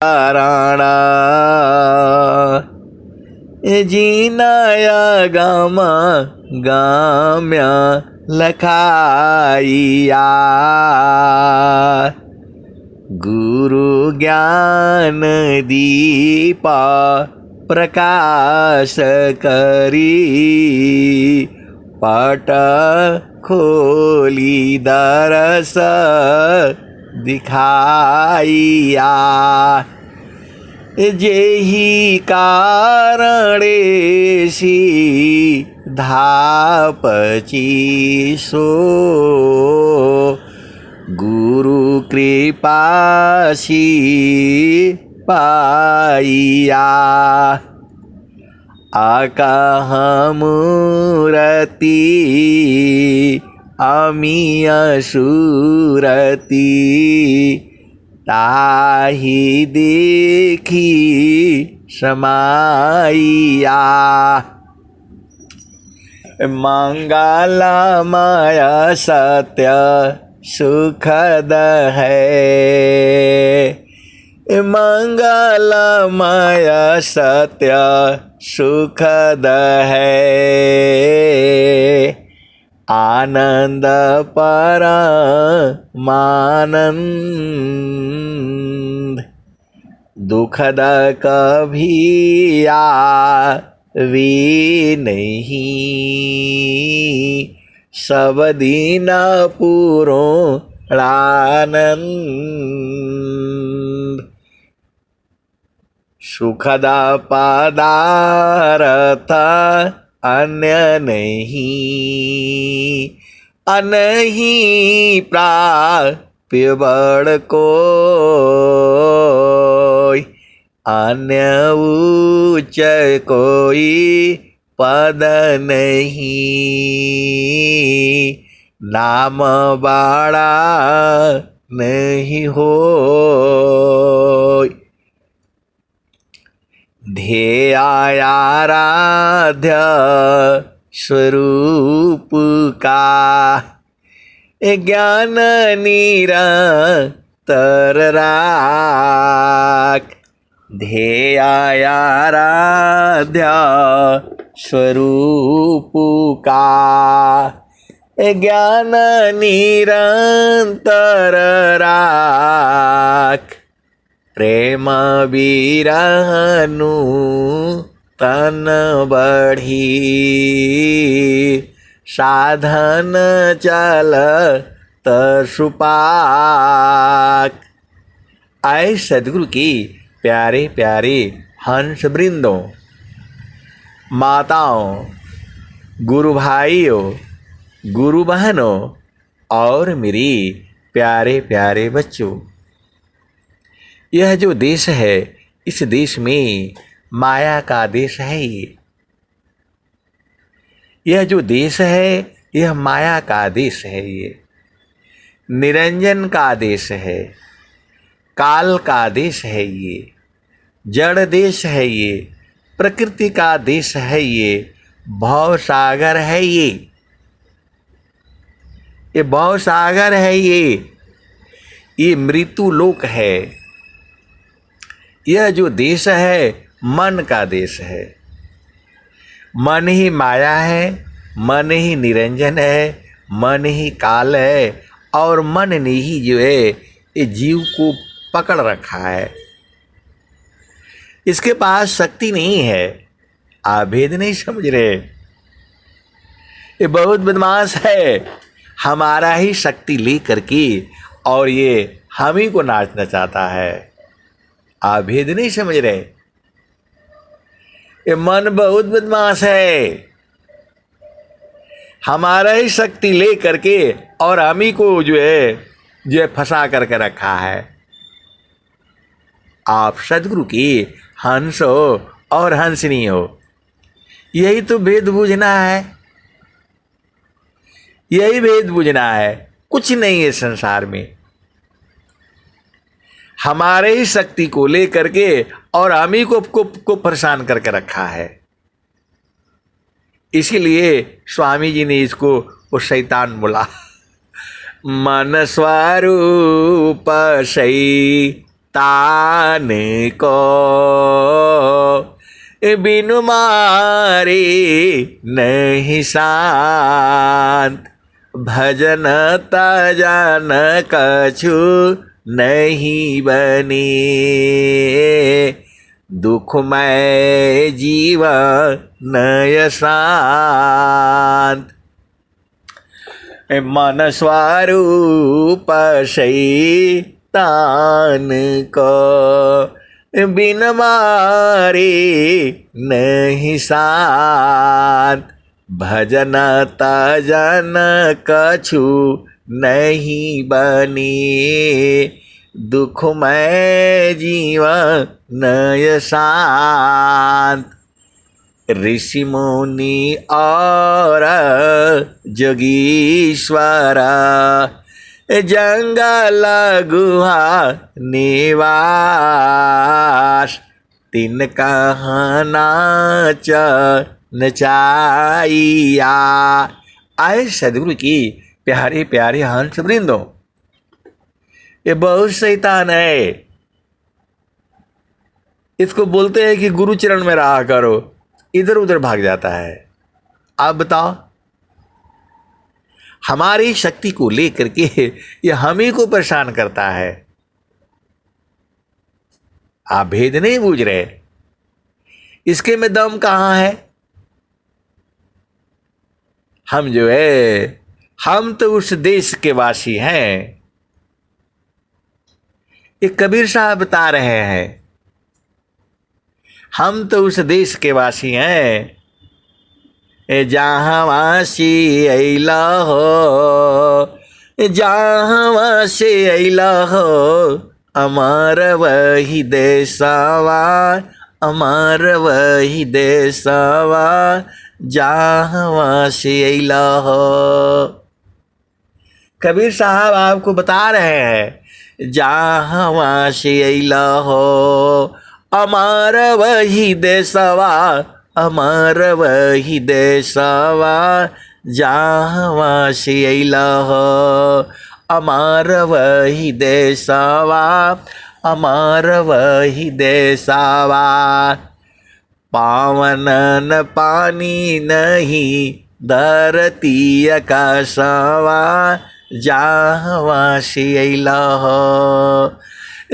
Rana जीनाया gamma गाम्या लखाइया गुरु ज्ञान दीपा प्रकाश करी पट खोली दरस दिखाइया जेहि कारणेशी धापची सो गुरु कृपाशी पाइया आकाहमुरती अमी असुरती ताहि देखी समाइया मंगलमय सत्य सुखद है मंगलमय सत्य सुखद है आनंद परमानंद दुखद कभी आवे नहीं सब दिन पूर्णानंद सुखद पदार्थ अन्य नहीं अनहीं प्राप्य बड़ कोई अन्य उच्च कोई पद नहीं नाम बड़ा नहीं हो ध्येय आराध्य स्वरूप का ज्ञान निरंतर राख ध्येय आराध्य स्वरूप का ज्ञान निरंतर राख प्रेम बिरहनु तन बढ़ी साधन चल सुपाक। आए सदगुरु की प्यारे प्यारे हंस वृंदों, माताओं, गुरु भाइयों, गुरु बहनों और मेरी प्यारे प्यारे बच्चों, यह जो देश है इस देश में माया का देश है। यह जो देश है यह माया का देश है। ये निरंजन का देश है, काल का देश है। ये जड़ देश है। ये प्रकृति का देश है। ये भव सागर है। ये भव सागर है। ये मृत्यु लोक है। यह जो देश है मन का देश है। मन ही माया है, मन ही निरंजन है, मन ही काल है और मन ने ही जो है ये जीव को पकड़ रखा है। इसके पास शक्ति नहीं है। आप भेद नहीं समझ रहे। ये बहुत बदमाश है। हमारा ही शक्ति ले करके और ये हम ही को नाचना चाहता है। आप भेद नहीं समझ रहे। ये मन बहुत बदमाश है। हमारा ही शक्ति ले करके और हम ही को जो है फंसा करके रखा है। आप सदगुरु की हंस हो और हंसनी हो, यही तो भेद बूझना है। यही भेद बूझना है। कुछ नहीं है संसार में। हमारे ही शक्ति को ले करके और हम ही को परेशान करके रखा है। इसीलिए स्वामी जी ने इसको वो शैतान बोला। मन स्वरूप सही तान को, बिनु मारे नहीं शांत, भजन तजन कछु नहीं बने, दुखमय जीवन नय शांत। मन स्वरूप शैतान को, बिन मारे नहीं शांत, भजन तजन कछु नहीं बने, दुखमय जीवन नय शांत। ऋषि मुनि और जोगीश्वर, जंगल गुहा निवास, तिन कहना नचाइया। आए सदगुरु की प्यारे प्यारे हंस वृंदो, ये बहुत शैतान है। इसको बोलते हैं कि गुरु चरण में रहा करो, इधर उधर भाग जाता है। आप बताओ, हमारी शक्ति को लेकर के ये हम ही को परेशान करता है। आप भेद नहीं बूझ रहे, इसके में दम कहां है? हम जो है, हम तो उस देश के वासी हैं। ये कबीर साहब बता रहे हैं, हम तो उस देश के वासी हैं, जहाँ वासी अइला हो, जहाँ वासी अइला हो, अमर वही देशवा, अमर वही देशवा, जहाँ वासी अइला हो। कबीर साहब आपको बता रहे हैं, जहाँ वासी अइला हो, अमर वही देशवा, अमर वही देशवा, जहाँ वासी अइला हो, अमर वही देशवा, अमर वही देशवा। पावन न पानी नहीं धरती आकाशवा, जहाँ वासी अइला हो,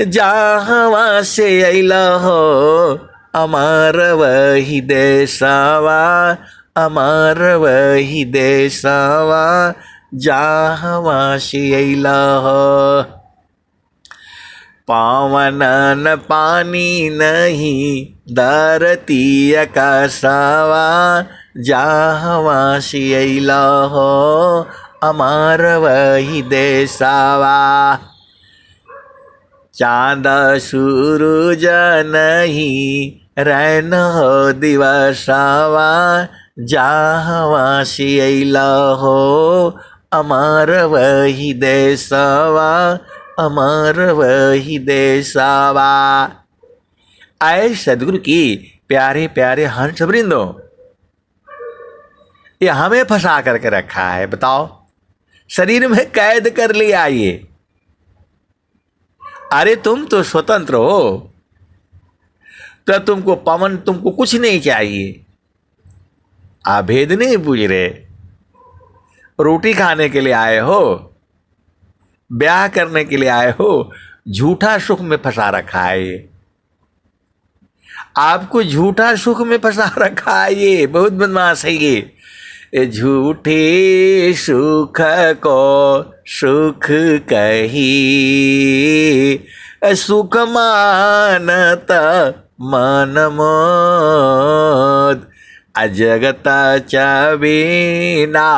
जहाँ वासी अइला हो, अमर वही देशवा, अमर वही देशवा, जहाँ वासी अइला हो। पावन न पानी नहीं धरती आकाशवा, जहाँ वासी अइला हो, अमर वही देशवा। चाँद सूरज नहीं रैन हो दिवसवा, जहाँ वासी अइला हो, अमर वही देशवा, अमर वही देशवा। आए सदगुरु की प्यारे प्यारे हंस वृंदो, ये हमें फंसा करके रखा है। बताओ, शरीर में कैद कर लिया ये। अरे तुम तो स्वतंत्र हो, तो तुमको पवन, तुमको कुछ नहीं चाहिए। आप भेद नहीं बूझ रहे। रोटी खाने के लिए आए हो, ब्याह करने के लिए आए हो, झूठा सुख में फंसा रखा है ये। आपको झूठा सुख में फंसा रखा है ये, बहुत बदमाश है ये। झूठे सुख को सुख कही, सुख मानत मन मोद, अजगत चबीना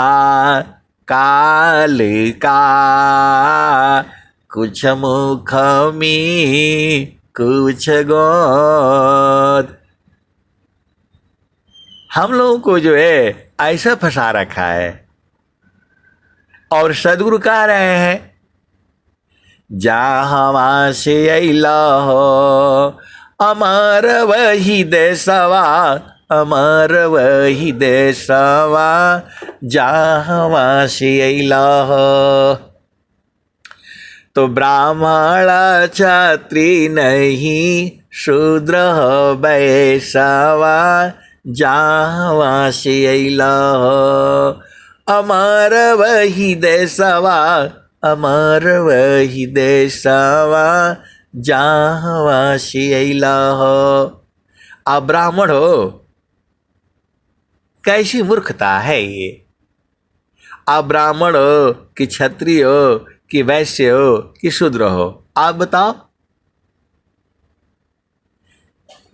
काल का, कुछ मुख में कुछ गोद। हम लोगों को जो है ऐसा फंसा रखा है। और सदगुरु कह रहे हैं, जहाँ से अइला हो, अमर वही देशवा, अमर वही देशवा, जहाँ से अइला हो। तो ब्राह्मण क्षत्रिय नहीं शूद्र वैश्यवा जहाँ से अइला अमर वही देशवा अमर वही देशवा जहाँ से अइला हो। आप ब्राह्मण हो, कैसी मूर्खता है ये। आप ब्राह्मण हो कि क्षत्रिय हो कि वैश्य हो कि शूद्र हो, आप बताओ।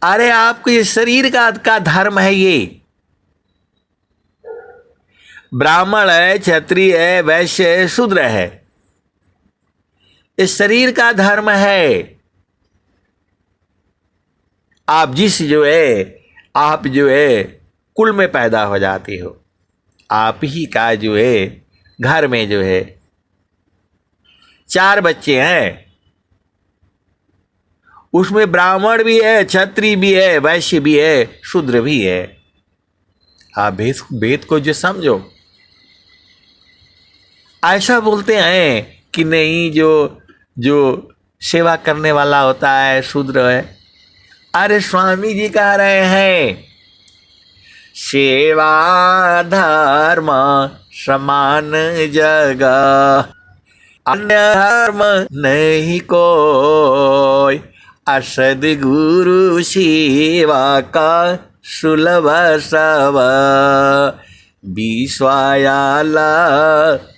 अरे आपको ये शरीर का धर्म है। ये ब्राह्मण है, क्षत्रिय है, वैश्य है, शूद्र है, इस शरीर का धर्म है। आप आप जो है कुल में पैदा हो जाती हो, आप ही का जो है घर में जो है 4 बच्चे हैं, उसमें ब्राह्मण भी है, क्षत्रिय भी है, वैश्य भी है, शूद्र भी है। आप वेद को जो समझो। ऐसा बोलते हैं कि नहीं, जो सेवा करने वाला होता है शूद्र है। अरे स्वामी जी कह रहे हैं सेवा धर्म समान जगह, अन्य धर्म नहीं कोई, असद्गुरु सेवा का सुलभ सब, विश्वायाला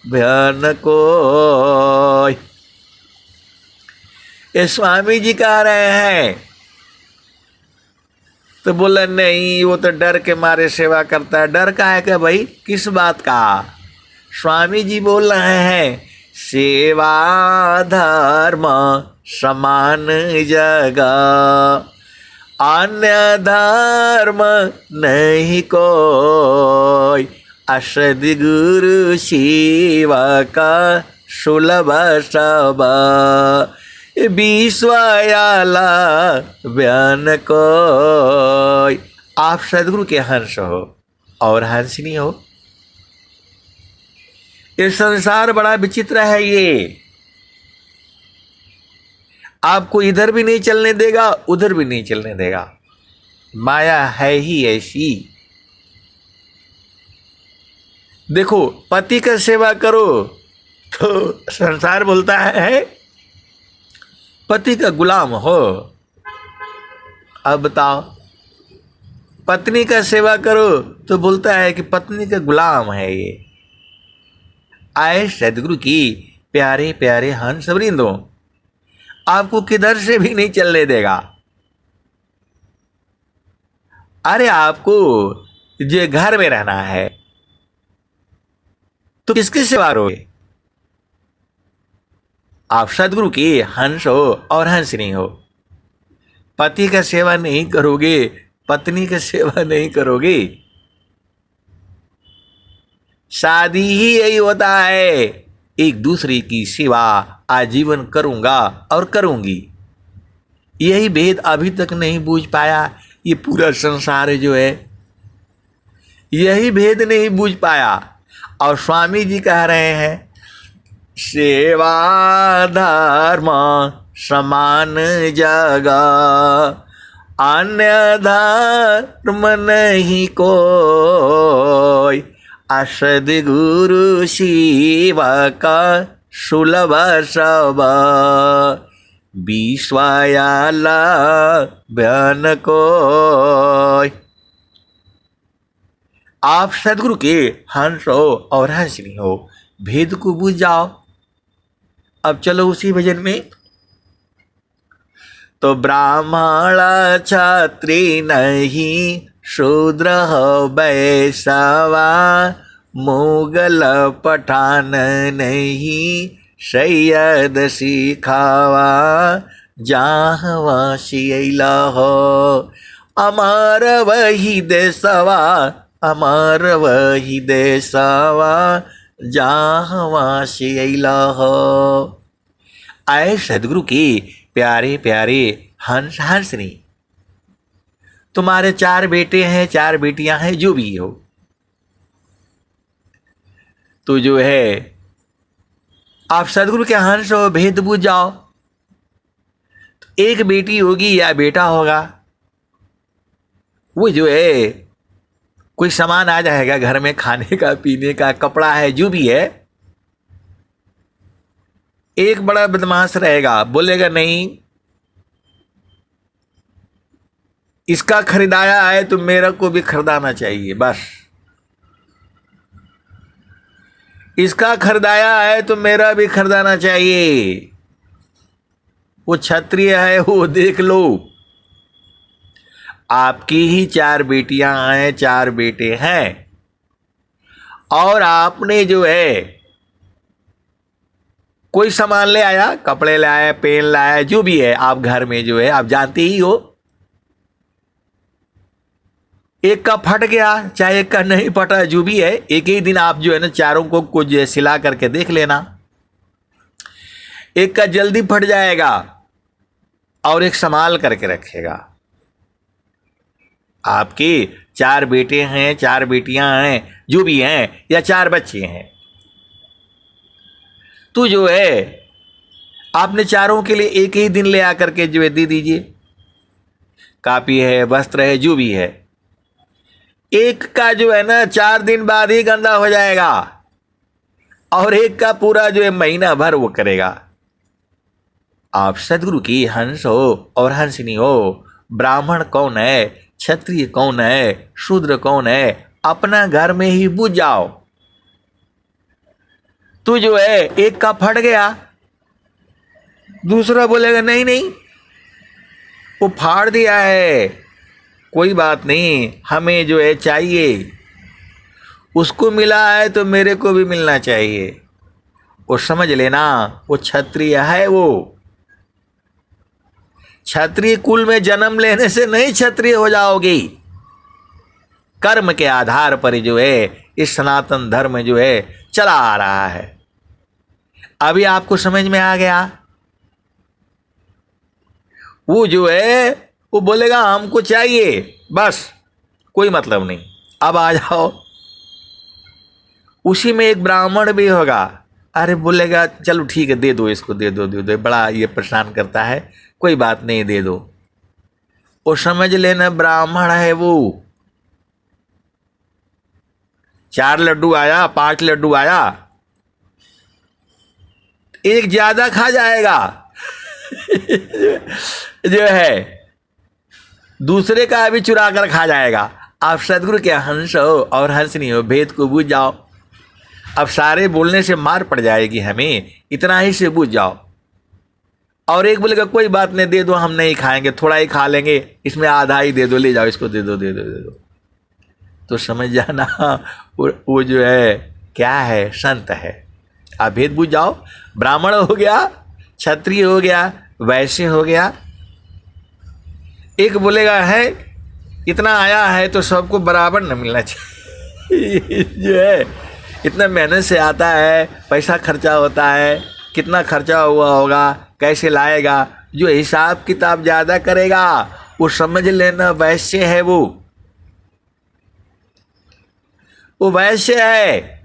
भन कोई। ये स्वामी जी कह रहे हैं। तो बोला नहीं, वो तो डर के मारे सेवा करता है। डर का है क्या भाई, किस बात का। स्वामी जी बोल रहे हैं सेवा धर्म समान जगह, अन्य धर्म नहीं कोई, असद्गुरु सेवा का सुलभ सब, विश्वायाला व्यान कोई। आप सदगुरु के हंस हो और हंसनी हो। ये संसार बड़ा विचित्र है। ये आपको इधर भी नहीं चलने देगा, उधर भी नहीं चलने देगा। माया है ही ऐसी। देखो, पति का सेवा करो तो संसार बोलता है पति का गुलाम हो। अब बताओ, पत्नी का सेवा करो तो बोलता है कि पत्नी का गुलाम है ये। आए सदगुरु की प्यारे प्यारे हंस वृंदों, आपको किधर से भी नहीं चलने देगा। अरे आपको जो घर में रहना है तो किसकी सेवा करोगे। आप सदगुरु की हंस हो और हंसनी हो। पति का सेवा नहीं करोगे, पत्नी का सेवा नहीं करोगे। शादी ही यही होता है, एक दूसरे की सेवा आजीवन करूंगा और करूंगी। यही भेद अभी तक नहीं बूझ पाया ये पूरा संसार जो है, यही भेद नहीं बूझ पाया। और स्वामी जी कह रहे हैं सेवा धर्म समान जगह, अन्य धर्म नहीं कोई, असद्गुरु सेवा का सुलभ सब, विश्वायाला भन कोई। आप सदगुरु के हंस हो और हंसनी हो। भेद को बुझ जाओ। अब चलो उसी भजन में। तो ब्राह्मण क्षत्रिय नहीं शूद्र वैश्यवा, मुगल पठान नहीं सैयद सिखावा, जहाँ से अइला हो अमर वही देशवा, अमर वही देशवा, जहाँ से अइला हो। आए सदगुरु की प्यारे प्यारे हंस हंसनी। तुम्हारे 4 बेटे हैं, 4 बेटियां हैं, जो भी हो, तो जो है आप सदगुरु के हंस हो, भेद बुझ जाओ। तो एक बेटी होगी या बेटा होगा, वो जो है कोई सामान आ जाएगा घर में, खाने का, पीने का, कपड़ा है, जो भी है। एक बड़ा बदमाश रहेगा, बोलेगा नहीं इसका खरीदाया है तो मेरा को भी खरीदाना चाहिए, बस इसका खरीदाया है तो मेरा भी खरीदाना चाहिए। वो क्षत्रिय है, वो देख लो। आपकी ही 4 बेटियां हैं, 4 बेटे हैं, और आपने जो है कोई सामान ले आया, कपड़े लाया, पेन लाया, जो भी है आप घर में जो है, आप जानते ही हो। एक का फट गया, चाहे एक का नहीं फटा, जो भी है, एक ही दिन आप जो है ना चारों को कुछ सिला करके देख लेना। एक का जल्दी फट जाएगा और एक संभाल करके रखेगा। आपके 4 बेटे हैं, 4 बेटियां हैं, जो भी हैं, या 4 बच्चे हैं, तो जो है आपने चारों के लिए एक ही दिन ले आकर के जो है दे दीजिए। कापी है, वस्त्र है, जो भी है। एक का जो है ना 4 दिन बाद ही गंदा हो जाएगा, और एक का पूरा जो है महीना भर वो करेगा। आप सदगुरु की हंस हो और हंसनी हो। ब्राह्मण कौन है, क्षत्रिय कौन है, शूद्र कौन है, अपना घर में ही बुझ जाओ। तू जो है एक का फट गया, दूसरा बोलेगा नहीं नहीं वो फाड़ दिया है, कोई बात नहीं, हमें जो है चाहिए, उसको मिला है तो मेरे को भी मिलना चाहिए। वो समझ लेना वो क्षत्रिय है। वो क्षत्रिय कुल में जन्म लेने से नहीं क्षत्रिय हो जाओगी, कर्म के आधार पर जो है इस सनातन धर्म जो है चला आ रहा है। अभी आपको समझ में आ गया। वो जो है वो बोलेगा हमको चाहिए, बस कोई मतलब नहीं। अब आ जाओ, उसी में एक ब्राह्मण भी होगा। अरे बोलेगा चलो ठीक है, दे दो इसको, दे दो दे दो, बड़ा ये परेशान करता है, कोई बात नहीं दे दो। वो समझ लेना ब्राह्मण है। वो 4 लड्डू आया, 5 लड्डू आया, एक ज्यादा खा जाएगा जो है दूसरे का अभी चुरा कर खा जाएगा। आप सदगुरु के हंस हो और हंसनी हो, भेद को बूझ जाओ। अब सारे बोलने से मार पड़ जाएगी हमें, इतना ही से बूझ जाओ। और एक बोलेगा कोई बात नहीं, दे दो, हम नहीं खाएंगे, थोड़ा ही खा लेंगे, इसमें आधा ही दे दो, ले जाओ इसको, दे दो दे दो दे दो। तो समझ जाना वो जो है क्या है, संत है। आप भेद बूझ जाओ। ब्राह्मण हो गया, क्षत्रिय हो गया, वैश्य हो गया। एक बोलेगा है इतना आया है तो सबको बराबर न मिलना चाहिए जो है इतना मेहनत से आता है, पैसा खर्चा होता है, कितना खर्चा हुआ होगा, कैसे लाएगा, जो हिसाब किताब ज़्यादा करेगा वो समझ लेना वैश्य है। वो वैश्य है।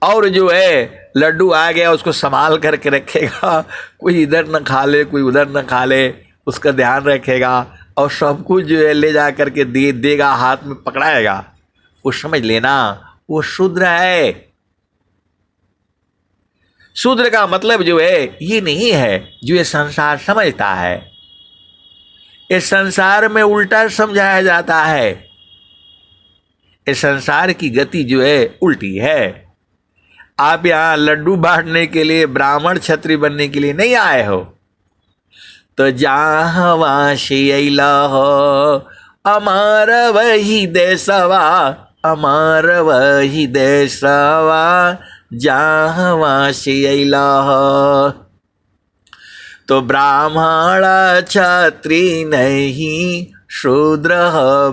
और जो है लड्डू आ गया उसको संभाल करके रखेगा, कोई इधर न खा ले, कोई उधर न खा ले, उसका ध्यान रखेगा, और सब कुछ जो है ले जा करके देगा, हाथ में पकड़ाएगा। वो समझ लेना वो शूद्र है। शूद्र का मतलब जो है ये नहीं है जो ये संसार समझता है। इस संसार में उल्टा समझाया जाता है। इस संसार की गति जो है उल्टी है। आप यहाँ लड्डू बांटने के लिए, ब्राह्मण क्षत्रिय बनने के लिए नहीं आए हो। तो जहाँ से अइला हो अमार वही देशवा, अमार वही देशवा, जहाँ से अइला हो। तो ब्राह्मण क्षत्रिय नहीं, शूद्र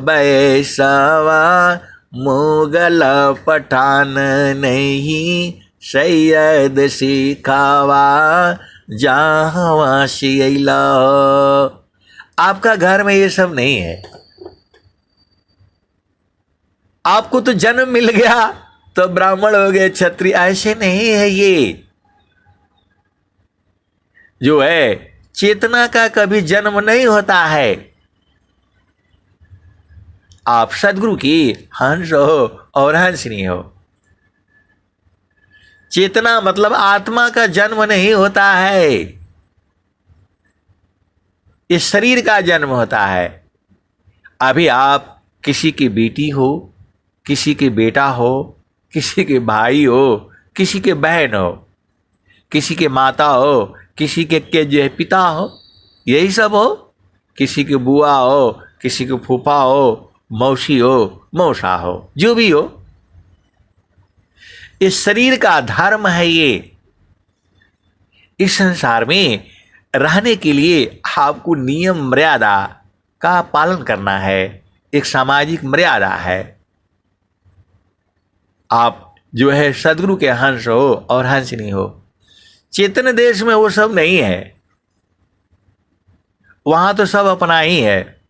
वैश्यवा, मुगल पठान नहीं, सैयद सिखावा, जहाँ से अइला। आपका घर में ये सब नहीं है। आपको तो जन्म मिल गया तो ब्राह्मण हो गए, क्षत्रिय, ऐसे नहीं है ये। जो है चेतना का कभी जन्म नहीं होता है। आप सदगुरु की हंस हो और हंसनी हो। चेतना मतलब आत्मा का जन्म नहीं होता है, इस शरीर का जन्म होता है। अभी आप किसी की बेटी हो, किसी के बेटा हो, किसी के भाई हो, किसी के बहन हो, किसी के माता हो, किसी के जो है पिता हो, यही सब हो। किसी की बुआ हो, किसी के फूफा हो, मौसी हो, मौसा हो, जो भी हो। इस शरीर का धर्म है ये। इस संसार में रहने के लिए आपको नियम मर्यादा का पालन करना है, एक सामाजिक मर्यादा है। आप जो है सदगुरु के हंस हो और हंसनी हो। चेतन देश में वो सब नहीं है, वहां तो सब अपना ही है।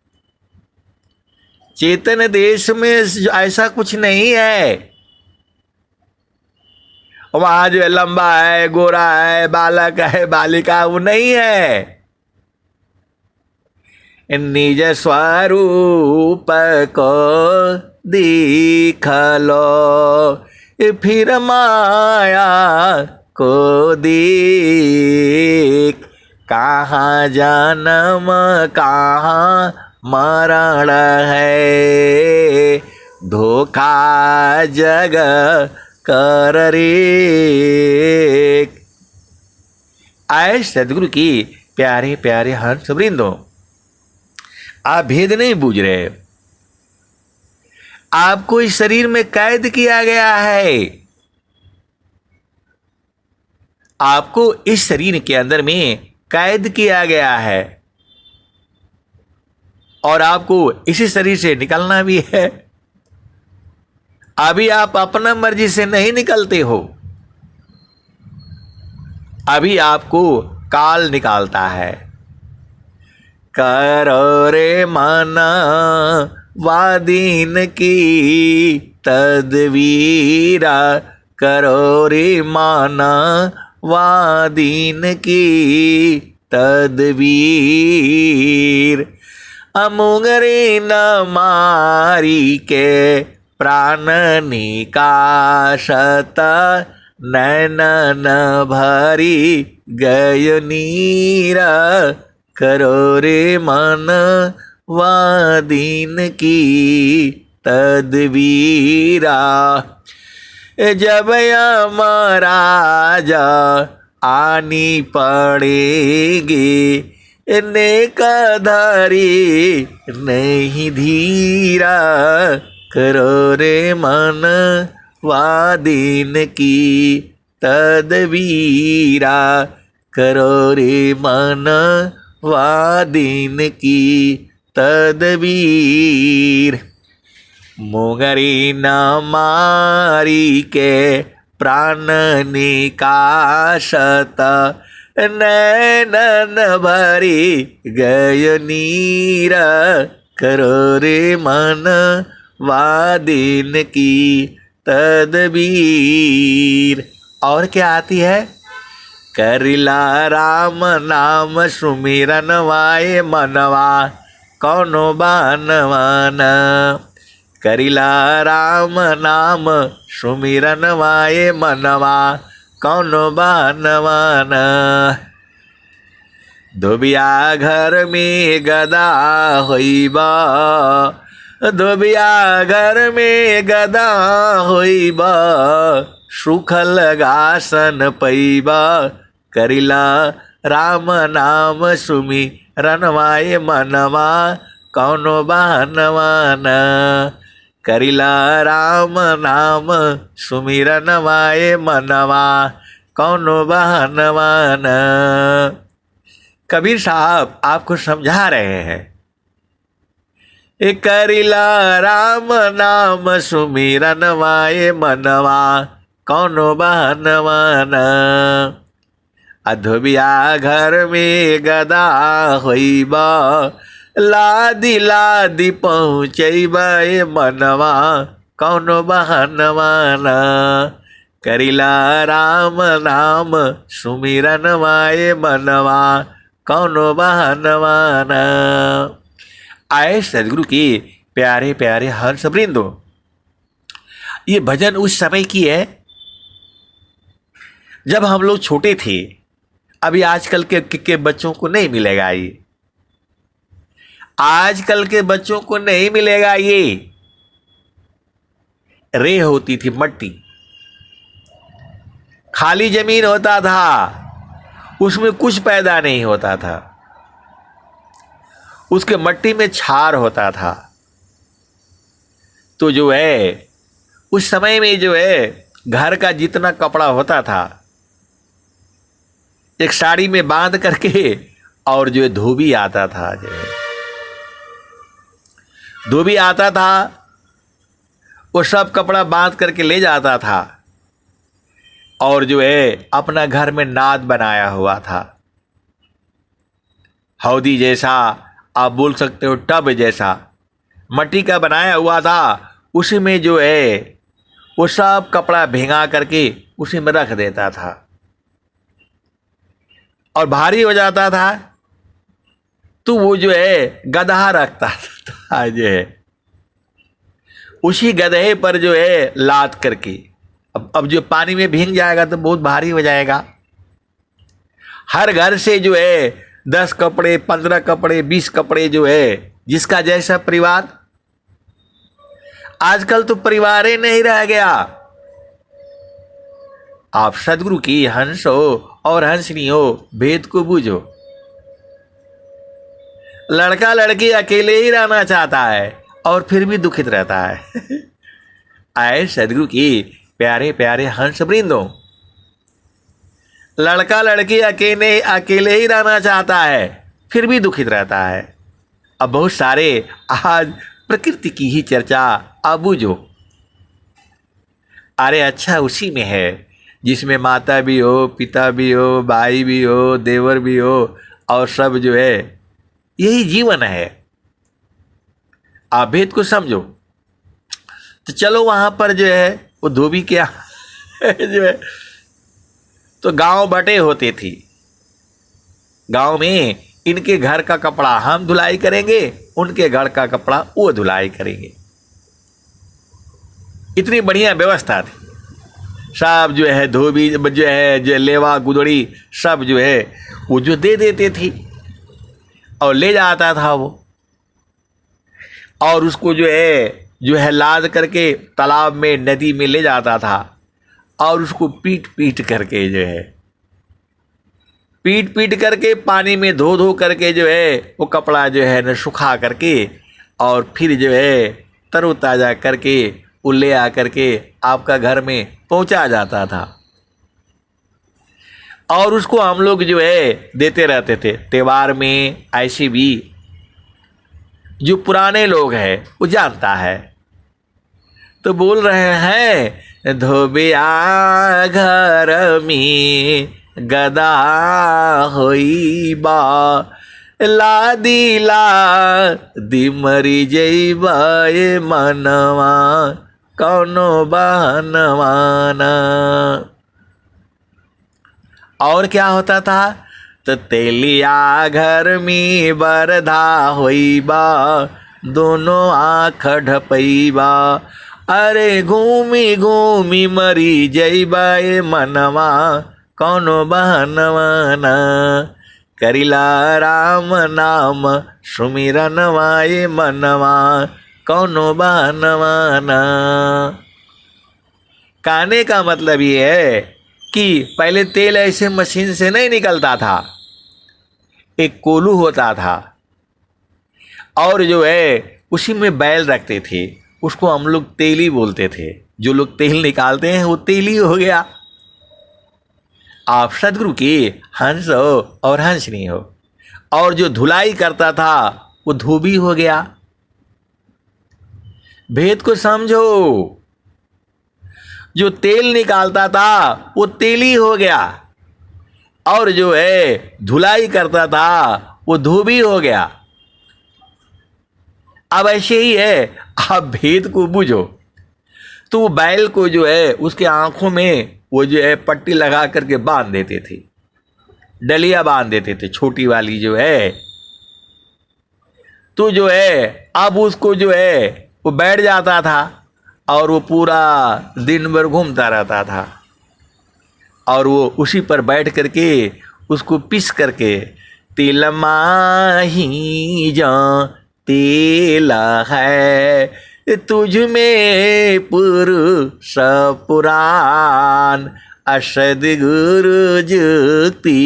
चेतन देश में ऐसा कुछ नहीं है। वहां जो है लंबा है, गोरा है, बालक है, बालिका, वो नहीं है। निज स्वरूप को दिख लो, फिर माया को देख। कहाँ जन्म कहाँ मरण है, धोखा जग कर रे। आए सदगुरु की प्यारे प्यारे हंस वृंदों, आप भेद नहीं बूझ रहे। आपको इस शरीर में कैद किया गया है। आपको इस शरीर के अंदर में कैद किया गया है और आपको इसी शरीर से निकलना भी है। अभी आप अपना मर्जी से नहीं निकलते हो, अभी आपको काल निकालता है। करो रे मना वादीन की तदवीरा, करो रे माना वादीन की तदवीर। अमुंगरे न मारी के प्राण निकाशत, नैनन भरी गय नीरा। करो रे मन वादीन की तदवीरा। जब यमराज आनी पड़ेगी, नेक धरी नहीं धीरा। करो रे मन वादीन की तदवीरा। करो रे मन वादीन की तदवीर। मुंगरी न मारी के प्राण निकाशत, नैनन भरी गय नीर। करो रे मन वादीन की तदबीर। और क्या आती है? करिला राम नाम सुमिरन वाए मनवा कौनो बानवान। करिला राम नाम सुमिरन वाए मनवा कौनो बानवान। धोबिया घर में गदा होइबा, धोबिया घर में गदा होइबा, सुखल घासन पैबा। करिला राम नाम सुमिरन वाए मनवा कौनो बानवान। करिला राम नाम सुमिरन वाए मनवा कौनो बानवान। कबीर साहब आपको समझा रहे हैं, करिला राम नाम सुमिरन वाए मनवा कौनो बानवान। अधोबिया घर में गदा होइबा, लादी लादी पहुँचैबा मनवा कौनो बानवान। करिला राम नाम सुमिरन माए मनवा कौनो बहनवाना। आए सदगुरु की प्यारे प्यारे हंस वृंदो, ये भजन उस समय की है जब हम लोग छोटे थे। अभी आजकल के बच्चों को नहीं मिलेगा ये, आजकल के बच्चों को नहीं मिलेगा ये। रेह होती थी, मट्टी, खाली जमीन होता था, उसमें कुछ पैदा नहीं होता था, उसके मट्टी में क्षार होता था। तो जो है उस समय में जो है घर का जितना कपड़ा होता था एक साड़ी में बांध करके, और जो है धोबी आता था, जो है धोबी आता था, वो सब कपड़ा बांध करके ले जाता था और जो है अपना घर में नाद बनाया हुआ था, हौदी जैसा, आप बोल सकते हो टब जैसा, मट्टी का बनाया हुआ था। उसी में जो है वो सब कपड़ा भिंगा करके उसी में रख देता था और भारी हो जाता था तो वो जो है गदहा रखता था, जो है उसी गदहे पर जो है लाद करके, अब जो पानी में भीग जाएगा तो बहुत भारी हो जाएगा। हर घर से जो है 10 कपड़े, 15 कपड़े, 20 कपड़े, जो है जिसका जैसा परिवार। आजकल तो परिवार ही नहीं रह गया। आप सदगुरु की हंस हो और हंसनी हो, भेद को बूझो। लड़का लड़की अकेले ही रहना चाहता है और फिर भी दुखित रहता है। आए सदगुरु की प्यारे प्यारे हंस वृंदो, लड़का लड़की अकेले ही रहना चाहता है फिर भी दुखित रहता है। अब बहुत सारे आज प्रकृति की ही चर्चा अब बूझो। अरे अच्छा उसी में है जिसमें माता भी हो, पिता भी हो, भाई भी हो, देवर भी हो, और सब जो है यही जीवन है। आप भेद को समझो। तो चलो वहां पर जो है वो धोबी क्या जो है, तो गांव बटे होते थी। गांव में इनके घर का कपड़ा हम धुलाई करेंगे, उनके घर का कपड़ा वो धुलाई करेंगे। इतनी बढ़िया व्यवस्था थी। सब जो है धोबी जो है, जो लेवा गुदड़ी सब जो है वो जो दे देते थी और ले जाता था वो, और उसको जो है लाद करके तालाब में, नदी में ले जाता था और उसको पीट पीट करके जो है पीट करके पानी में धो धो करके जो है वो कपड़ा जो है न सुखा करके और फिर जो है तरोताज़ा करके वो ले आ करके आपका घर में पहुंचा जाता था। और उसको हम लोग जो है देते रहते थे त्योहार में। ऐसे भी जो पुराने लोग हैं वो जानता है, तो बोल रहे हैं धोबिया घर में गदा होई बा, लादी दी मरी जइबा ए मनवा कौनो बहनवाना। और क्या होता था, तो तेलिया घर में बरधा होइबा, दोनों आँख ढपइबा, अरे घूमी घूमी मरी जइबा ए मनवा कौनो बहनवाना, करिला राम नाम सुमिरनवा ए मनवा कौनो बहनवाना। कहने का मतलब ये है कि पहले तेल ऐसे मशीन से नहीं निकलता था, एक कोलू होता था और जो है उसी में बैल रखते थे, उसको हम लोग तेली बोलते थे। जो लोग तेल निकालते हैं वो तेली हो गया। आप सदगुरु की हंस हो और हंसनी हो। और जो धुलाई करता था वो धोबी हो गया। भेद को समझो। जो तेल निकालता था वो तेली हो गया और जो है धुलाई करता था वो धोबी हो गया। अब ऐसे ही है, आप भेद को बूझो। तो वो बैल को जो है उसके आंखों में वो जो है पट्टी लगा करके बांध देते थे, डलिया बांध देते थे छोटी वाली जो है। तो जो है अब उसको जो है वो बैठ जाता था और वो पूरा दिन भर घूमता रहता था, और वो उसी पर बैठ करके उसको पीस करके तिल माही जा तेला है तुझ में पुरुष पुराण अशद गुरु जुक्ति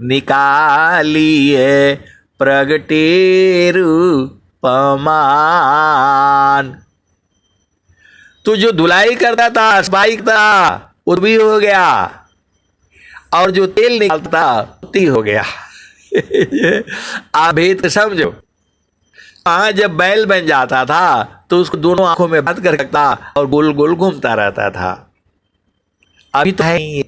निकालिए प्रगटे रूपमान। तो जो धुलाई करता था, सफाई था, वो भी हो गया, और जो तेल निकालता था वो हो गया। आप भेद समझो। हाँ, जब बैल बन जाता था तो उसको दोनों आंखों में बांध कर रखता और गोल गोल घूमता रहता था। अभी तो है ही,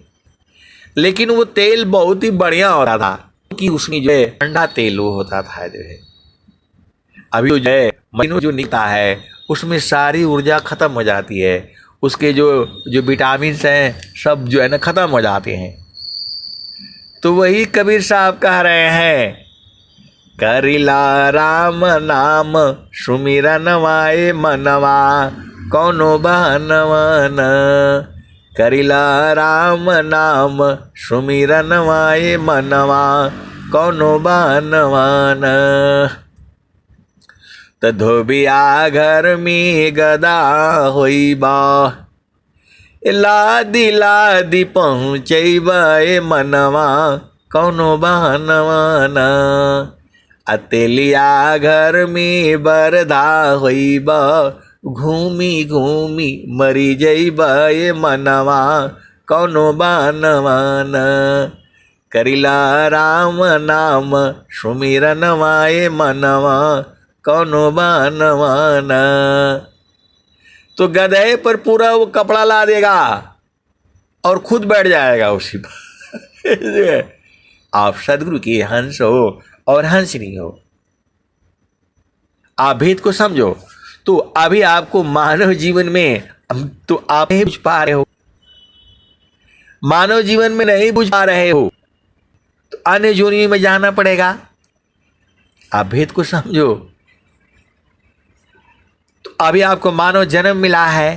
लेकिन वो तेल बहुत ही बढ़िया होता था, क्योंकि उसमें जो है ठंडा तेल वो होता था जो है। अभी जो है महीनों जो निकलता है उसमें सारी ऊर्जा खत्म हो जाती है, उसके जो विटामिन हैं सब जो है ना खत्म हो जाते हैं। तो वही कबीर साहब कह रहे हैं, करिला राम नाम सुमिरन वाए मनवा कौनो बहनवन। करिला राम नाम सुमिरन वाए मनवा कौनो बहनवन। त धोबिया घर में गदा होइबा लादी लादी पहुँचैबा मनवा कौनो बहनवन। अतेलिया घर में बरधा होइबा घूमी घूमी मरी जइबा मनवा कौनो बहनवन। करिला राम नाम सुमिरन वाए मनवा कौनो बहनवन। तो गधे पर पूरा वो कपड़ा ला देगा और खुद बैठ जाएगा उसी पर। आप सदगुरु के हंस हो और हंसनी हो, आप भेद को समझो। तो अभी आपको मानव जीवन में तो आप नहीं बुझ पा रहे हो, मानव जीवन में नहीं बुझ पा रहे हो, तो अन्य योनि में जाना पड़ेगा। आप भेद को समझो। तो अभी आपको मानव जन्म मिला है,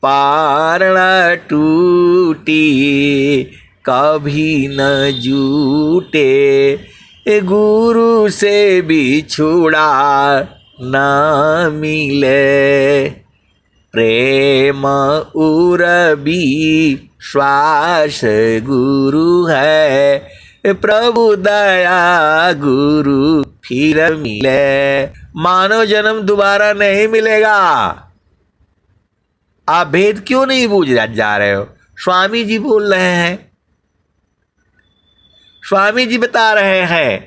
पारणा टूटी कभी न जूटे गुरु से बिछुड़ा न मिले। प्रेम उरबी श्वास गुरु है प्रभु दया गुरु फिर मिले। मानव जन्म दोबारा नहीं मिलेगा। आप भेद क्यों नहीं बूझ जा रहे हो? स्वामी जी बोल रहे हैं, स्वामी जी बता रहे हैं,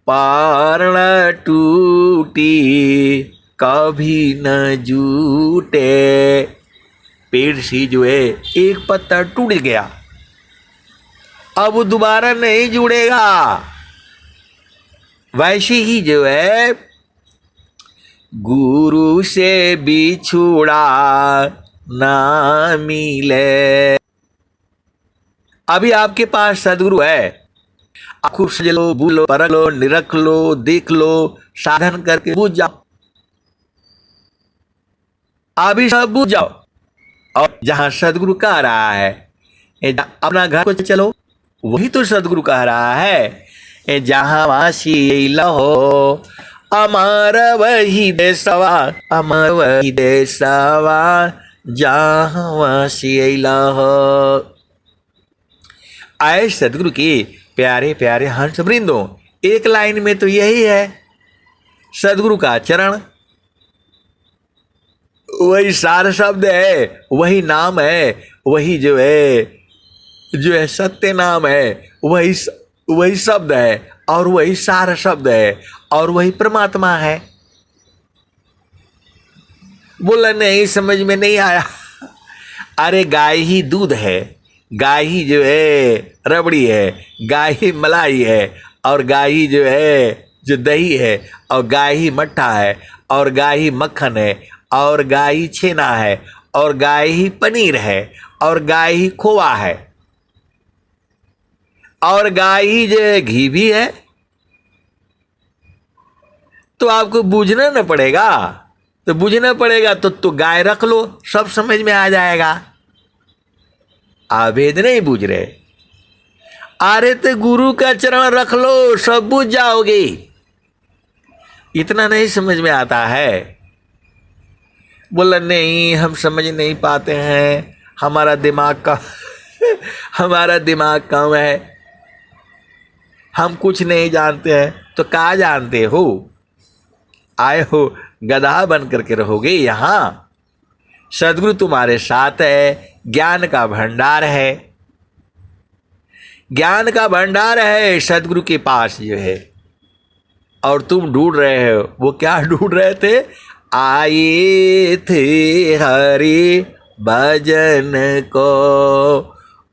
पारणा टूटी कभी न जूटे। पेड़ से जो है एक पत्ता टूट गया, अब वो दोबारा नहीं जुड़ेगा। वैसे ही जो है गुरु से बिछुड़ा ना मिले। अभी आपके पास सदगुरु है, आप खूब सज लो, भूलो, परख लो, निरख लो, देख लो, साधन करके बूझ जाओ। अभी सब बूझ जाओ। और जहां सदगुरु कह रहा है अपना घर को चलो, वही तो सदगुरु कह रहा है। जहां वासी लहो अमर वही देशवा, अमर वही देशवा जहां वासी लहो। आए सदगुरु के प्यारे प्यारे हंस वृंदों, एक लाइन में तो यही है, सदगुरु का चरण वही सार शब्द है, वही नाम है, वही जो है सत्य नाम है, वही शब्द है और वही सार शब्द है और वही परमात्मा है। बोला नहीं, समझ में नहीं आया। अरे गाय ही दूध है, गाय ही जो है रबड़ी है, गाय ही मलाई है, और गाय ही जो है जो दही है, और गाय ही मट्ठा है, और गाय ही मक्खन है, और गाय ही छेना है, और गाय ही पनीर है, और गाय ही खोआ है, और गाय ही जो है घी भी है, तो आपको बूझना न पड़ेगा। तो बूझना पड़ेगा तो गाय रख लो, सब समझ में आ जाएगा। आवेद नहीं बूझ रहे, अरे तो गुरु का चरण रख लो, सब बूझ जाओगे। इतना नहीं समझ में आता है। बोला नहीं, हम समझ नहीं पाते हैं, हमारा दिमाग का हमारा दिमाग कम है, हम कुछ नहीं जानते हैं। तो क्या जानते हो? आए हो गधा बन करके रहोगे यहाँ। सदगुरु तुम्हारे साथ है, ज्ञान का भंडार है, ज्ञान का भंडार है सदगुरु के पास जो है। और तुम ढूंढ रहे हो, वो क्या ढूंढ रहे थे? आए थे हरि भजन को,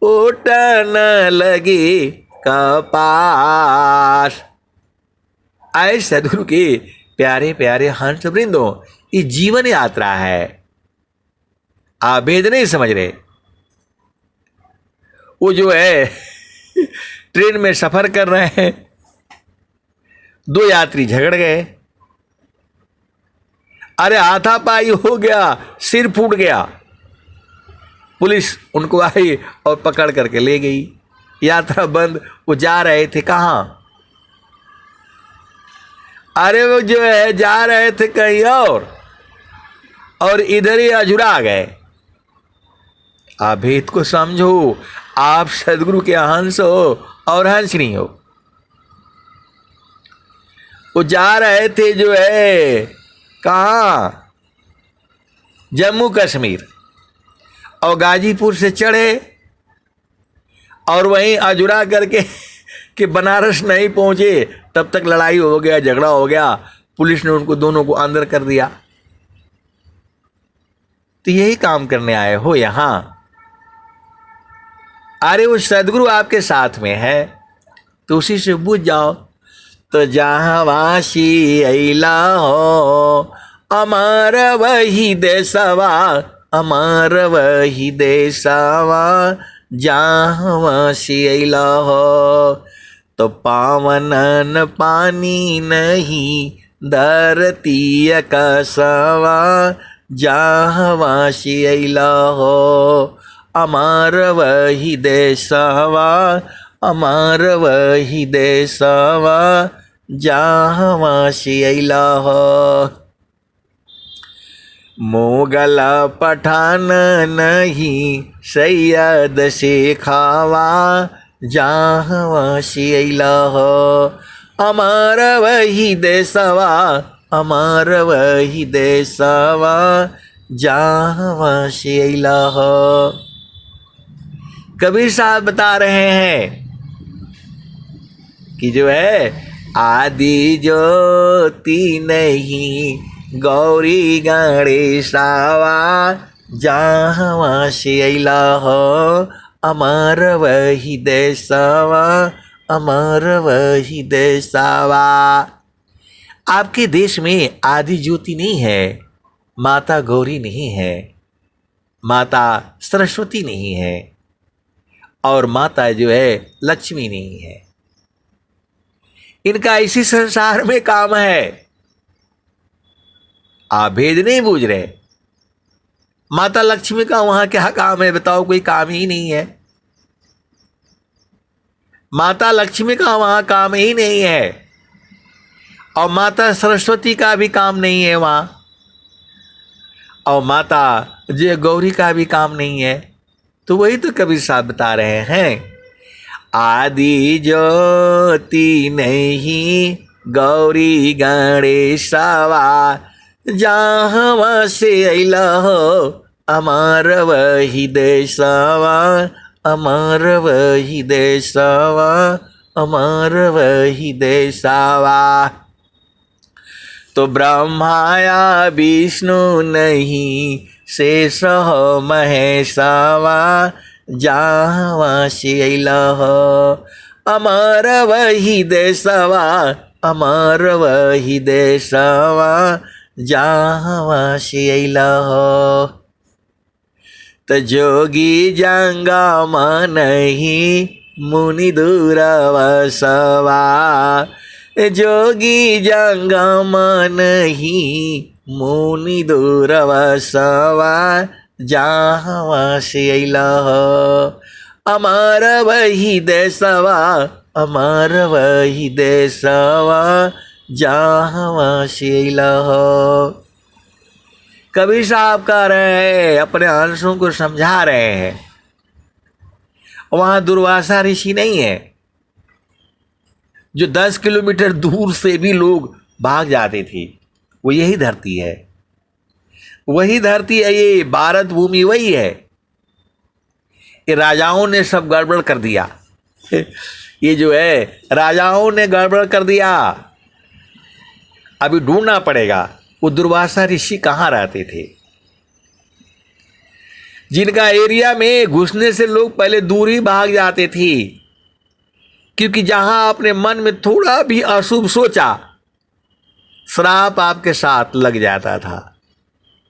उठन लगी कपास। आए सदगुरु के प्यारे प्यारे हंस वृंदों, ये जीवन यात्रा है, आप भेद नहीं समझ रहे। वो जो है ट्रेन में सफर कर रहे हैं, दो यात्री झगड़ गए, अरे हाथापाई हो गया, सिर फूट गया। पुलिस उनको आई और पकड़ करके ले गई। यात्रा बंद। वो जा रहे थे कहाँ? अरे वो जो है जा रहे थे कहीं और इधर ही अजुरा गए। आप भेद को समझो, आप सदगुरु के हंस हो और हंसनी हो। वो जा रहे थे जो है कहाँ? जम्मू कश्मीर, और गाजीपुर से चढ़े और वहीं अजुरा करके कि बनारस नहीं पहुंचे, तब तक लड़ाई हो गया, झगड़ा हो गया, पुलिस ने उनको दोनों को अंदर कर दिया। तो यही काम करने आए हो यहां? अरे वो सदगुरु आपके साथ में है, तो उसी से बुझ जाओ। तो जहाँ वासी अला हो, अमर वही देशवा, अमर वही देशवा, जहाँ वासी अला हो। तो पावनन पानी नहीं धरती कसवा, जहाँ वासी अला हो, अमर वही देशवा, अमर वही देशवा, जहाँ वासी अला हो। मोगल पठान नहीं सैयद से खावा, जहाँ वासी अला हो, अमर वही देशवा, अमर वही देशवा, जहाँ वासी अला हो। कबीर साहब बता रहे हैं कि जो है आदि ज्योति नहीं गौरी गणेशावा, जहाँ वासी अला हो, अमर वही देशवा, अमर वही देशवा। आपके देश में आदि ज्योति नहीं है, माता गौरी नहीं है, माता सरस्वती नहीं है, और माता जो है लक्ष्मी नहीं है। इनका इसी संसार में काम है, आप भेद नहीं बूझ रहे। माता लक्ष्मी का वहां क्या काम है बताओ? कोई काम ही नहीं है। माता लक्ष्मी का वहां काम ही नहीं है, और माता सरस्वती का भी काम नहीं है वहां, और माता जो गौरी का भी काम नहीं है। तो वही तो कबीर साहब बता रहे हैं, आदि ज्योति नहीं गौरी गणेशवा, जहाँ वासी अला हो, अमर वही देशवा, अमर वही देशवा, अमर वही देशवा। तो ब्रह्माया विष्णु नहीं शेष हो महेशवा, जहाँ वासी अला हो, अमर वही देशवा, अमर वही देशवा, जहाँ से अइला हो। त जोगी जंगम नहीं मुनि दूर वसवा, जोगी जंगम नहीं मुनि दूर वसवा, जहाँ से अइला हो। अमर वही देशवा, अमर वही देशवा, जहाँ से अइला हो। कबीर साहब कह रहे हैं, अपने अंशों को समझा रहे हैं, वहां दुर्वासा ऋषि नहीं है जो 10 किलोमीटर दूर से भी लोग भाग जाते थे। वो यही धरती है, वही धरती है, ये भारत भूमि वही है। ये राजाओं ने सब गड़बड़ कर दिया, ये जो है राजाओं ने गड़बड़ कर दिया। अभी ढूंढना पड़ेगा वो दुर्वासा ऋषि कहाँ रहते थे, जिनका एरिया में घुसने से लोग पहले दूर ही भाग जाते थे, क्योंकि जहां आपने मन में थोड़ा भी अशुभ सोचा, श्राप आपके साथ लग जाता था।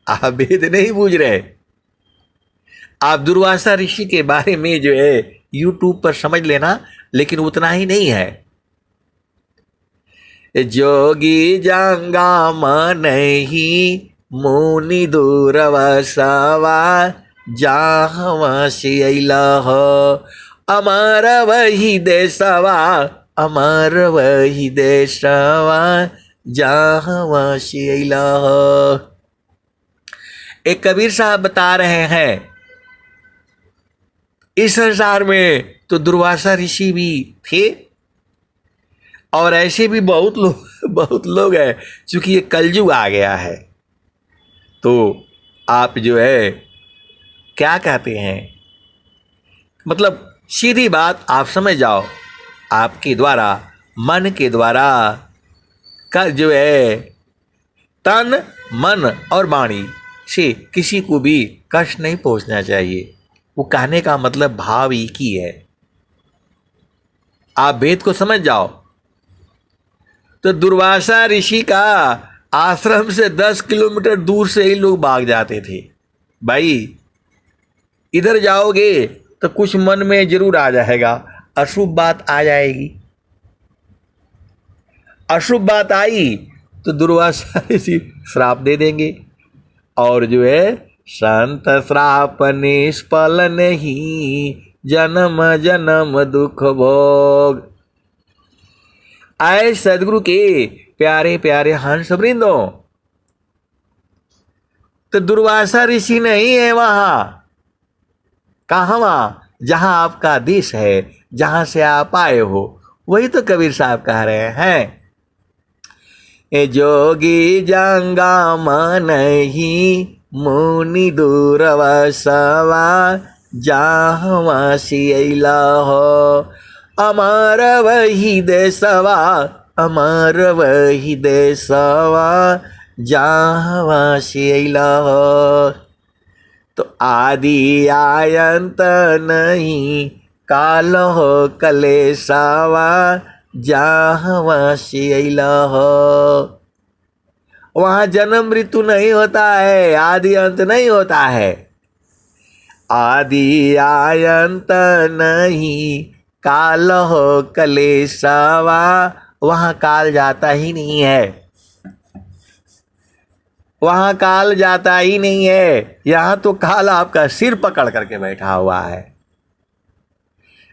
आप भेद नहीं बूझ रहे। आप दुर्वासा ऋषि के बारे में जो है YouTube पर समझ लेना, लेकिन उतना ही नहीं है। जोगी जंगम नहीं मुनि दूर वसवा, जहाँ से अइला हो। अमर वही देशवा, अमर वही देशवा, जहाँ से अइला हो। एक कबीर साहब बता रहे हैं, इस संसार में तो दुर्वासा ऋषि भी थे और ऐसे भी बहुत लोग हैं। चूंकि ये कलयुग आ गया है, तो आप जो है क्या कहते हैं, मतलब सीधी बात आप समझ जाओ, आपके द्वारा मन के द्वारा का जो है तन मन और वाणी से किसी को भी कष्ट नहीं पहुंचना चाहिए। वो कहने का मतलब भाव एक ही है। आप वेद को समझ जाओ। तो दुर्वासा ऋषि का आश्रम से 10 किलोमीटर दूर से ही लोग भाग जाते थे। भाई इधर जाओगे तो कुछ मन में जरूर आ जाएगा, अशुभ बात आ जाएगी। अशुभ बात आई तो दुर्वासा ऋषि श्राप दे देंगे, और जो है संत श्राप निष्फल नहीं, जन्म जन्म दुख भोग। आए सदगुरु के प्यारे प्यारे हंस वृंदों, तो दुर्वासा ऋषि नहीं है वहां। कहाँ? वहां जहां आपका देश है, जहां से आप आए हो, वही तो कबीर साहब कह रहे हैं। ए जोगी जंगम नहीं मुनि दूर वसवा, जहाँ से अइला हो। अमर वही देशवा, अमर वही देशवा, जहाँ से अइला हो। तो आदि आयंत नहीं काल हो कलेशवा, जहाँ से अइला हो। वहाँ जन्म मृत्यु नहीं होता है, आदि अंत नहीं होता है। आदि आयंत नहीं काल हो कलेशवा, वहाँ काल जाता ही नहीं है, वहाँ काल जाता ही नहीं है। यहाँ तो काल आपका सिर पकड़ करके बैठा हुआ है।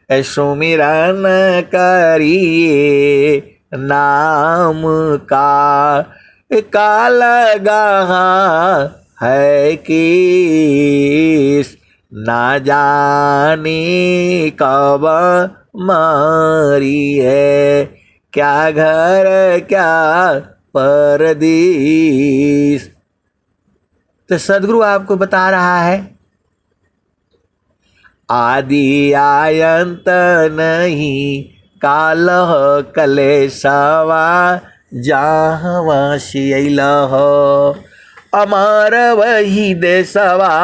सुमिरन करिए नाम का, काल गहाँ है किस, ना जाने कब मारी है, क्या घर क्या परदेश। तो सदगुरु आपको बता रहा है, आदि आयंत नहीं काल कलेशवा, जहाँ से अइला हो। अमर वही देशवा,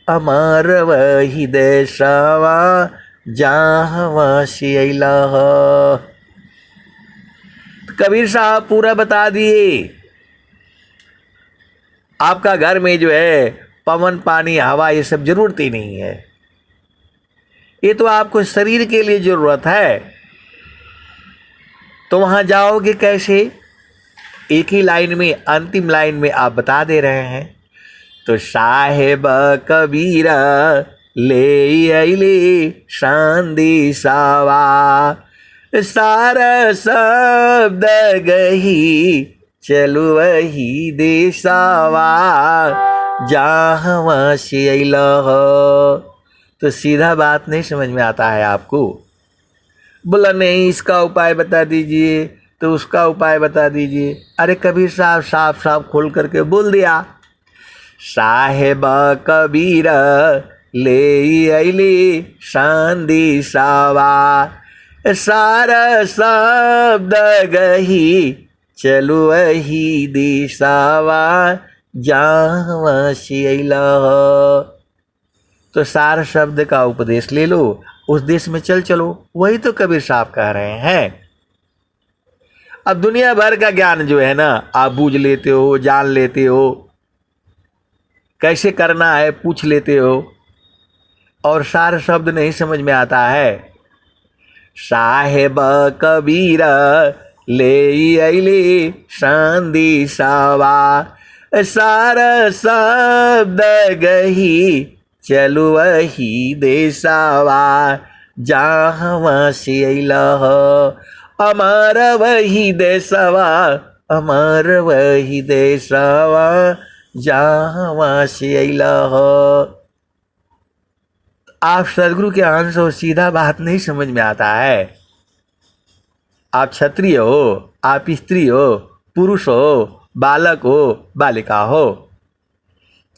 अमर वही देशवा, जहाँ से अइला हो। कबीर साहब पूरा बता दिए। आपका घर में जो है पवन पानी हवा ये सब जरूरत ही नहीं है। ये तो आपको शरीर के लिए जरूरत है, तो वहां जाओगे कैसे? एक ही लाइन में, अंतिम लाइन में आप बता दे रहे हैं। तो साहेब कबीर ले अइले संदेशवा, सारा शब्द गही चलु वही देशवा, जहाँ से अइल हो। तो सीधा बात नहीं समझ में आता है आपको? बोला नहीं, इसका उपाय बता दीजिए, तो उसका उपाय बता दीजिए। अरे कबीर साहब साफ साफ खोल करके बोल दिया, साहेब कबीर ले अइले संदेशवा, सारा शब्द गही चलु वही देशवा, जहाँ से अइल हो। तो सार शब्द का उपदेश ले लो, उस देश में चलो। वही तो कबीर साहब कह रहे हैं। अब दुनिया भर का ज्ञान जो है ना, आप बूझ लेते हो, जान लेते हो, कैसे करना है पूछ लेते हो, और सार शब्द नहीं समझ में आता है। साहेब कबीर ले अइले संदेशवा, सारा शब्द गही चलु वही देशवा, जहाँ से अइल हो। अमर वही देशवा, अमर वही देशवा, जहाँ से अइल हो। आप सदगुरु के अंश हो, सीधा बात नहीं समझ में आता है। आप क्षत्रिय हो, आप स्त्री हो, पुरुष हो, बालक हो, बालिका हो।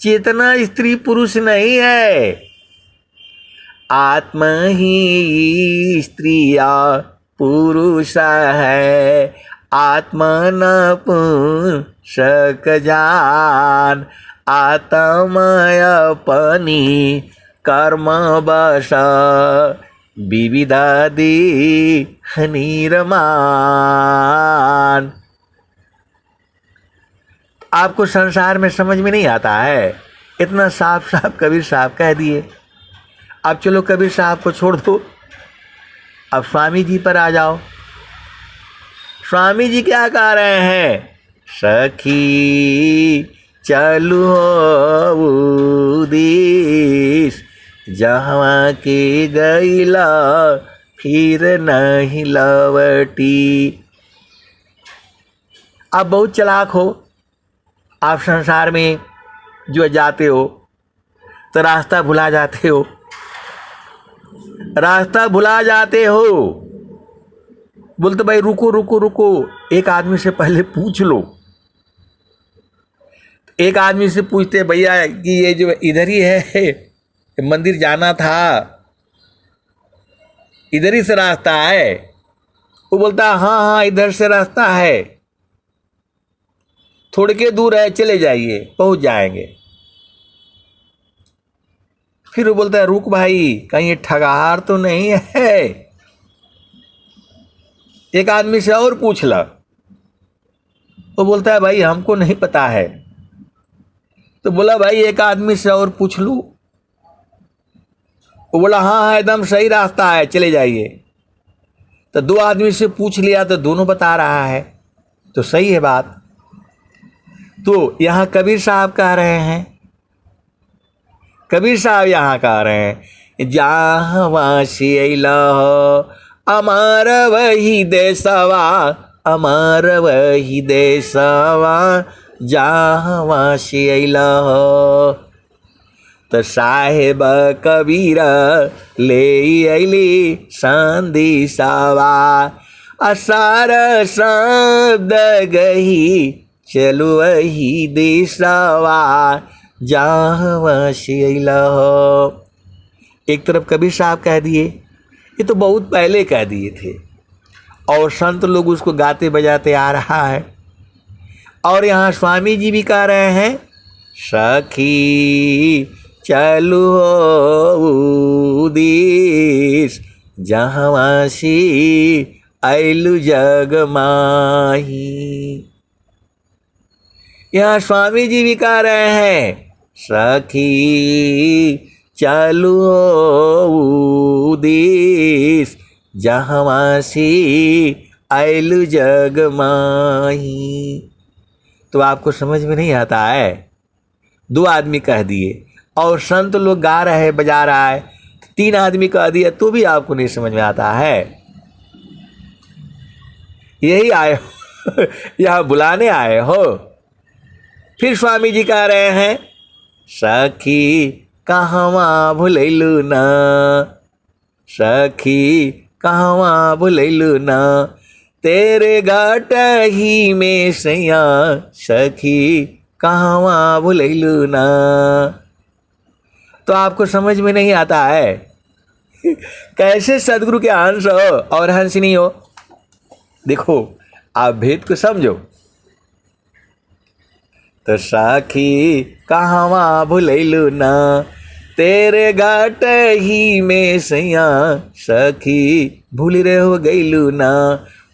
चेतना स्त्री पुरुष नहीं है, आत्मा ही स्त्रिया पुरुष है। आत्मा न पुंसक जान, आत्मा अपनी कर्म बस, विविधा देह निर्माण। आपको संसार में समझ में नहीं आता है, इतना साफ साफ कबीर साहब कह दिए। अब चलो कबीर साहब को छोड़ दो, अब स्वामी जी पर आ जाओ। स्वामी जी क्या कह रहे हैं? सखी चलू हो देश, जहाँ के गईला फिर नहीं लवटी। आप बहुत चालाक हो, आप संसार में जो जाते हो तो रास्ता भुला जाते हो, रास्ता भुला जाते हो। बोलते भाई रुको रुको रुको, एक आदमी से पहले पूछ लो। एक आदमी से पूछते भैया कि ये जो इधर ही है, मंदिर जाना था, इधर ही से रास्ता है? वो बोलता हाँ हाँ इधर से रास्ता है, थोड़े के दूर है, चले जाइए पहुंच जाएंगे। फिर वो बोलता है रुक भाई, कहीं ये ठगहार तो नहीं है? एक आदमी से और पूछ ला। वो बोलता है भाई हमको नहीं पता है। तो बोला भाई एक आदमी से और पूछ लूं। वो बोला हाँ हाँ एकदम सही रास्ता है, चले जाइए। तो दो आदमी से पूछ लिया तो दोनों बता रहा है, तो सही है बात। तो यहाँ कबीर साहब कह रहे हैं, कबीर साहब यहाँ कह रहे हैं, जहाँ से अइला हो अमर वही देशवा, अमर वही देशवा, जहाँ से अइला हो। तो साहेब कबीर ले अइले संदेशवा, असार शब्द गही चलु वही देशवा, जहाँ से अइला हो। एक तरफ कबीर साहब कह दिए, ये तो बहुत पहले कह दिए थे, और संत लोग उसको गाते बजाते आ रहा है। और यहाँ स्वामी जी भी कह रहे हैं, सखी चलू हो देश, जहाँ से अइलु जग माही। यहाँ स्वामी जी भी कह रहे हैं, सखी चलो देश जहाँ से आयलु जग माही। तो आपको समझ में नहीं आता है? दो आदमी कह दिए और संत लोग गा रहे हैं, बजा रहा है, तीन आदमी कह दिया तो भी आपको नहीं समझ में आता है? यही आए हो यहाँ बुलाने आए हो। फिर स्वामी जी कह रहे हैं, सखी कहवा भुलैलू ना, सखी कहवा भुलैलू ना, तेरे घाट ही में सैया, सखी कहवा भुलैलू ना। तो आपको समझ में नहीं आता है? कैसे सदगुरु के हंस हो और हंसनी हो? देखो, आप भेद को समझो। तो सखी कहवा भुलैलू ना, तेरे घाट ही में सैया, सखी भूल रे हो गईलू ना,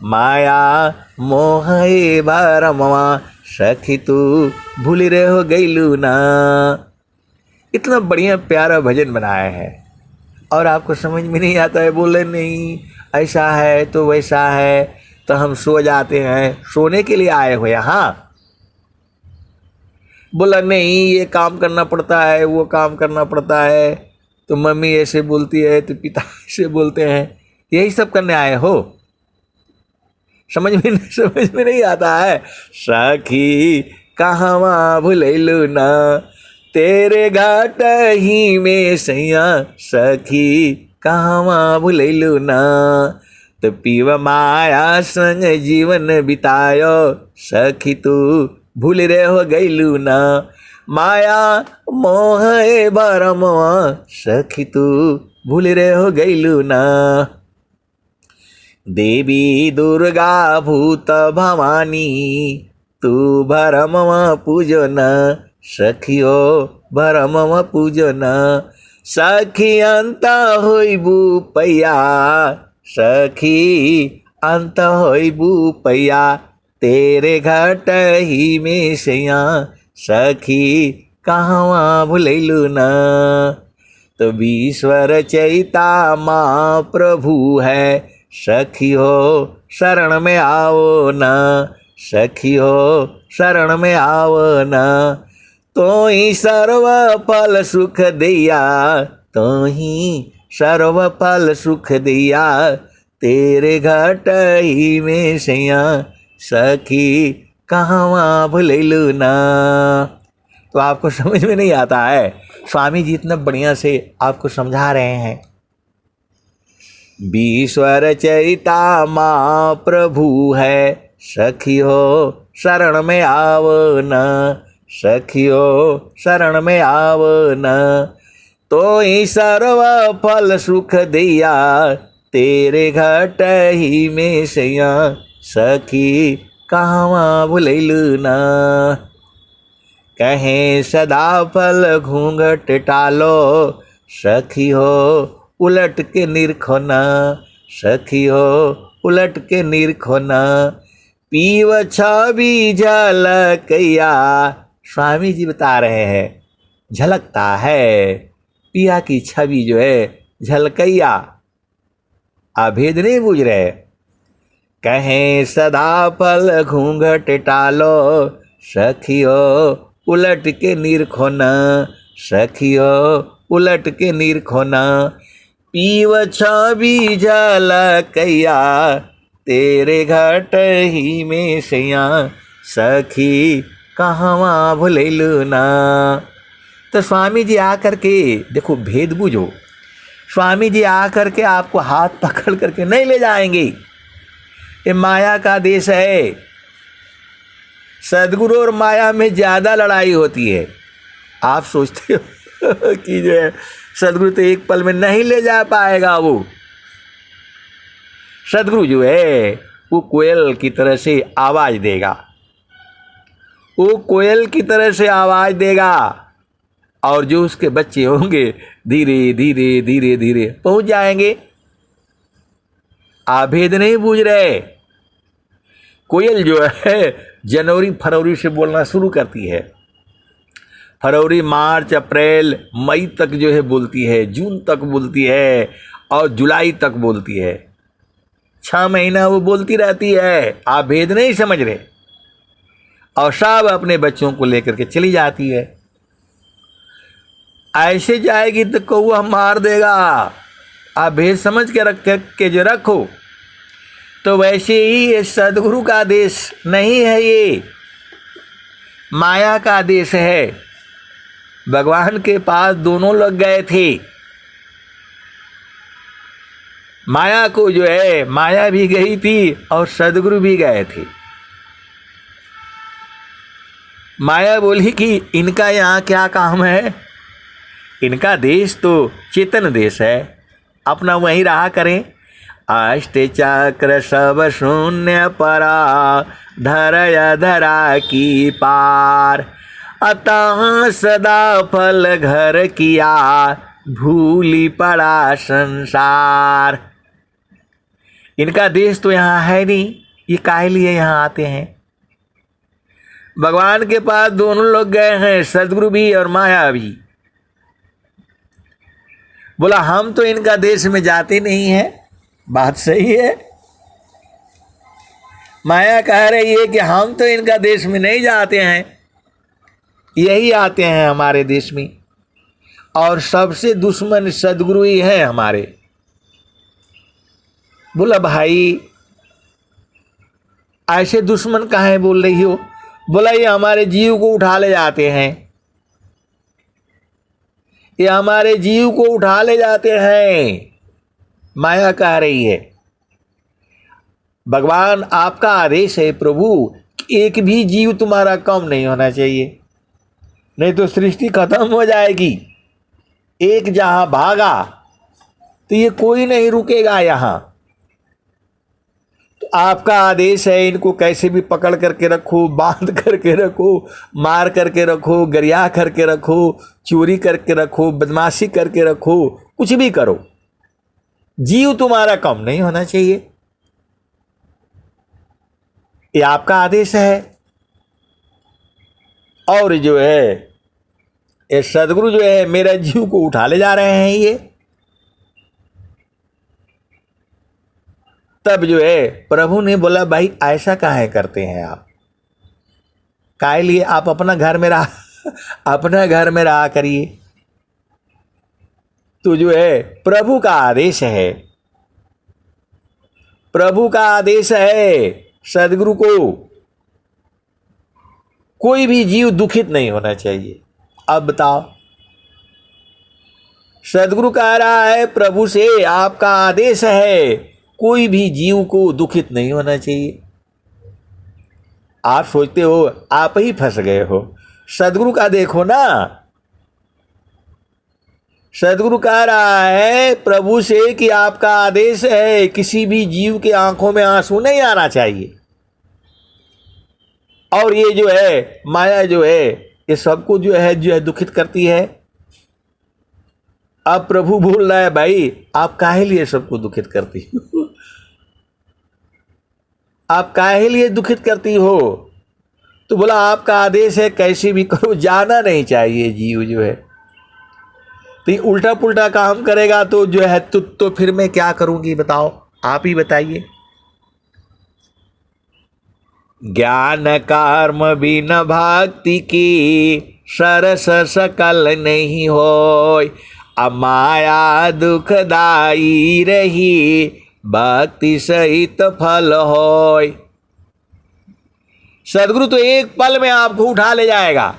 माया मोहे भरमवा, सखी तू भूल रे हो गईलू ना। इतना बढ़िया प्यारा भजन बनाया है और आपको समझ में नहीं आता है। बोले नहीं ऐसा है तो वैसा है, तो हम सो जाते हैं, सोने के लिए आए हो यहाँ। बोला नहीं ये काम करना पड़ता है, वो काम करना पड़ता है, तो मम्मी ऐसे बोलती है तो पिता ऐसे बोलते हैं, यही सब करने आए हो? समझ में नहीं आता है? सखी कहवा भुलैलू ना, तेरे घाट ही में सैया, सखी कहवा भुलैलू ना, तो पीव माया संग जीवन बितायो, सखी तू भूल रे हो गईलू ना, माया मोह भरमवा, सखी तू भूल रे हो गईलू ना। देवी दुर्गा भूत भवानी तू भरमवा पूजन, सखियो भरमवा पूजन, सखी अंत होइबू पैया, सखी अंत होइबू पैया, तेरे घाट ही में सैया, सखी कहवा भुलैलू ना। तो ईश्वर चैता माँ प्रभु है, सखी हो शरण में आओ ना, सखी हो शरण में आओ ना, तो ही सर्व फल सुख दिया, तो ही सर्व फल सुख दिया, तेरे घाट ही में सैया, सखी कहवा भुलैलू ना। तो आपको समझ में नहीं आता है? स्वामी जी इतना बढ़िया से आपको समझा रहे हैं। ईश्वर चैता माँ प्रभु है, सखी हो शरण में आओ ना, सखी हो शरण में आओ ना, तो ही सर्व फल सुख दिया, तेरे घाट ही में सैया, सखी कहवा भुलैलू ना। कहें सदा फल घूंघट टालो, सखी हो उलट के निरखो ना, सखी हो उलट के निरखो ना, पीव छवि झलकैया। स्वामी जी बता रहे हैं झलकता है, पिया की छवि जो है झलकैया। आप भेद नहीं बूझ रहे? कहें सदा फल घूंघट टालो, सखियो उलट के निरखो ना, सखियो उलट के निरखो ना, पीव छवि झलकैया, तेरे घाट ही में सैया, सखी कहवा भुलैलू ना। तो स्वामी जी आकर के देखो भेद बूझो। स्वामी जी आकर के आपको हाथ पकड़ करके नहीं ले जाएंगे। ये माया का देश है। सदगुरु और माया में ज़्यादा लड़ाई होती है। आप सोचते हो कि जो है सदगुरु तो एक पल में नहीं ले जा पाएगा। वो सदगुरु जो है वो कोयल की तरह से आवाज़ देगा, वो कोयल की तरह से आवाज़ देगा, और जो उसके बच्चे होंगे धीरे धीरे धीरे धीरे पहुंच जाएंगे। आप भेद नहीं बूझ रहे। कोयल जो है जनवरी फरवरी से बोलना शुरू करती है, फरवरी मार्च अप्रैल मई तक जो है बोलती है, जून तक बोलती है और जुलाई तक बोलती है। 6 महीना वो बोलती रहती है, आप भेद नहीं समझ रहे, और सब अपने बच्चों को लेकर के चली जाती है। ऐसे जाएगी तो कौआ मार देगा, आप भेद समझ के रख के जो रखो। तो वैसे ही ये सदगुरु का देश नहीं है, ये माया का देश है। भगवान के पास दोनों लोग गए थे, माया को जो है, माया भी गई थी और सदगुरु भी गए थे। माया बोली कि इनका यहाँ क्या काम है, इनका देश तो चेतन देश है, अपना वहीं रहा करें। अष्ट चक्र सब शून्य परा, धरय धरा की पार, अतः सदा फल घर किया, भूली पड़ा संसार। इनका देश तो यहाँ है नहीं, ये काहे लिए यहाँ आते हैं। भगवान के पास दोनों लोग गए हैं, सदगुरु भी और माया भी। बोला हम तो इनका देश में जाते नहीं हैं, बात सही है। माया कह रही है कि हम तो इनका देश में नहीं जाते हैं, यही आते हैं हमारे देश में, और सबसे दुश्मन सदगुरु ही है हमारे। बोला भाई ऐसे दुश्मन काहे बोल रही हो। बोला ये हमारे जीव को उठा ले जाते हैं, ये हमारे जीव को उठा ले जाते हैं। माया कह रही है भगवान आपका आदेश है प्रभु, एक भी जीव तुम्हारा कम नहीं होना चाहिए, नहीं तो सृष्टि खत्म हो जाएगी। एक जहां भागा तो ये कोई नहीं रुकेगा यहाँ। तो आपका आदेश है, इनको कैसे भी पकड़ करके रखो, बांध करके रखो, मार करके रखो, गरिया करके रखो, चोरी करके रखो, बदमाशी करके रखो, कुछ भी करो, जीव तुम्हारा कम नहीं होना चाहिए, ये आपका आदेश है। और जो है ये सदगुरु जो है मेरा जीव को उठा ले जा रहे हैं ये। तब जो है प्रभु ने बोला भाई ऐसा काहे करते हैं आप, काहे लिए आप अपना घर में रहा करिए। तो जो है प्रभु का आदेश है, प्रभु का आदेश है सदगुरु को, कोई भी जीव दुखित नहीं होना चाहिए। अब बताओ, सदगुरु कह रहा है प्रभु से आपका आदेश है कोई भी जीव को दुखित नहीं होना चाहिए। आप सोचते हो आप ही फंस गए हो, सदगुरु का देखो ना। सदगुरु कह रहा है प्रभु से कि आपका आदेश है किसी भी जीव के आंखों में आंसू नहीं आना चाहिए। और ये जो है माया जो है ये सबको जो है दुखित करती है। अब प्रभु बोल रहा है भाई आप काहे लिए सबको दुखित करती हो, आप काहे लिए दुखित करती हो। तो बोला आपका आदेश है कैसे भी करो, जाना नहीं चाहिए जीव जो है। तो उल्टा पुल्टा काम करेगा तो जो है तो फिर मैं क्या करूंगी बताओ, आप ही बताइए। ज्ञान कर्म बिन भक्ति की सरस सकल नहीं होय, अमाया दुखदाई रही भक्ति सहित फल होय। सदगुरु तो एक पल में आपको उठा ले जाएगा,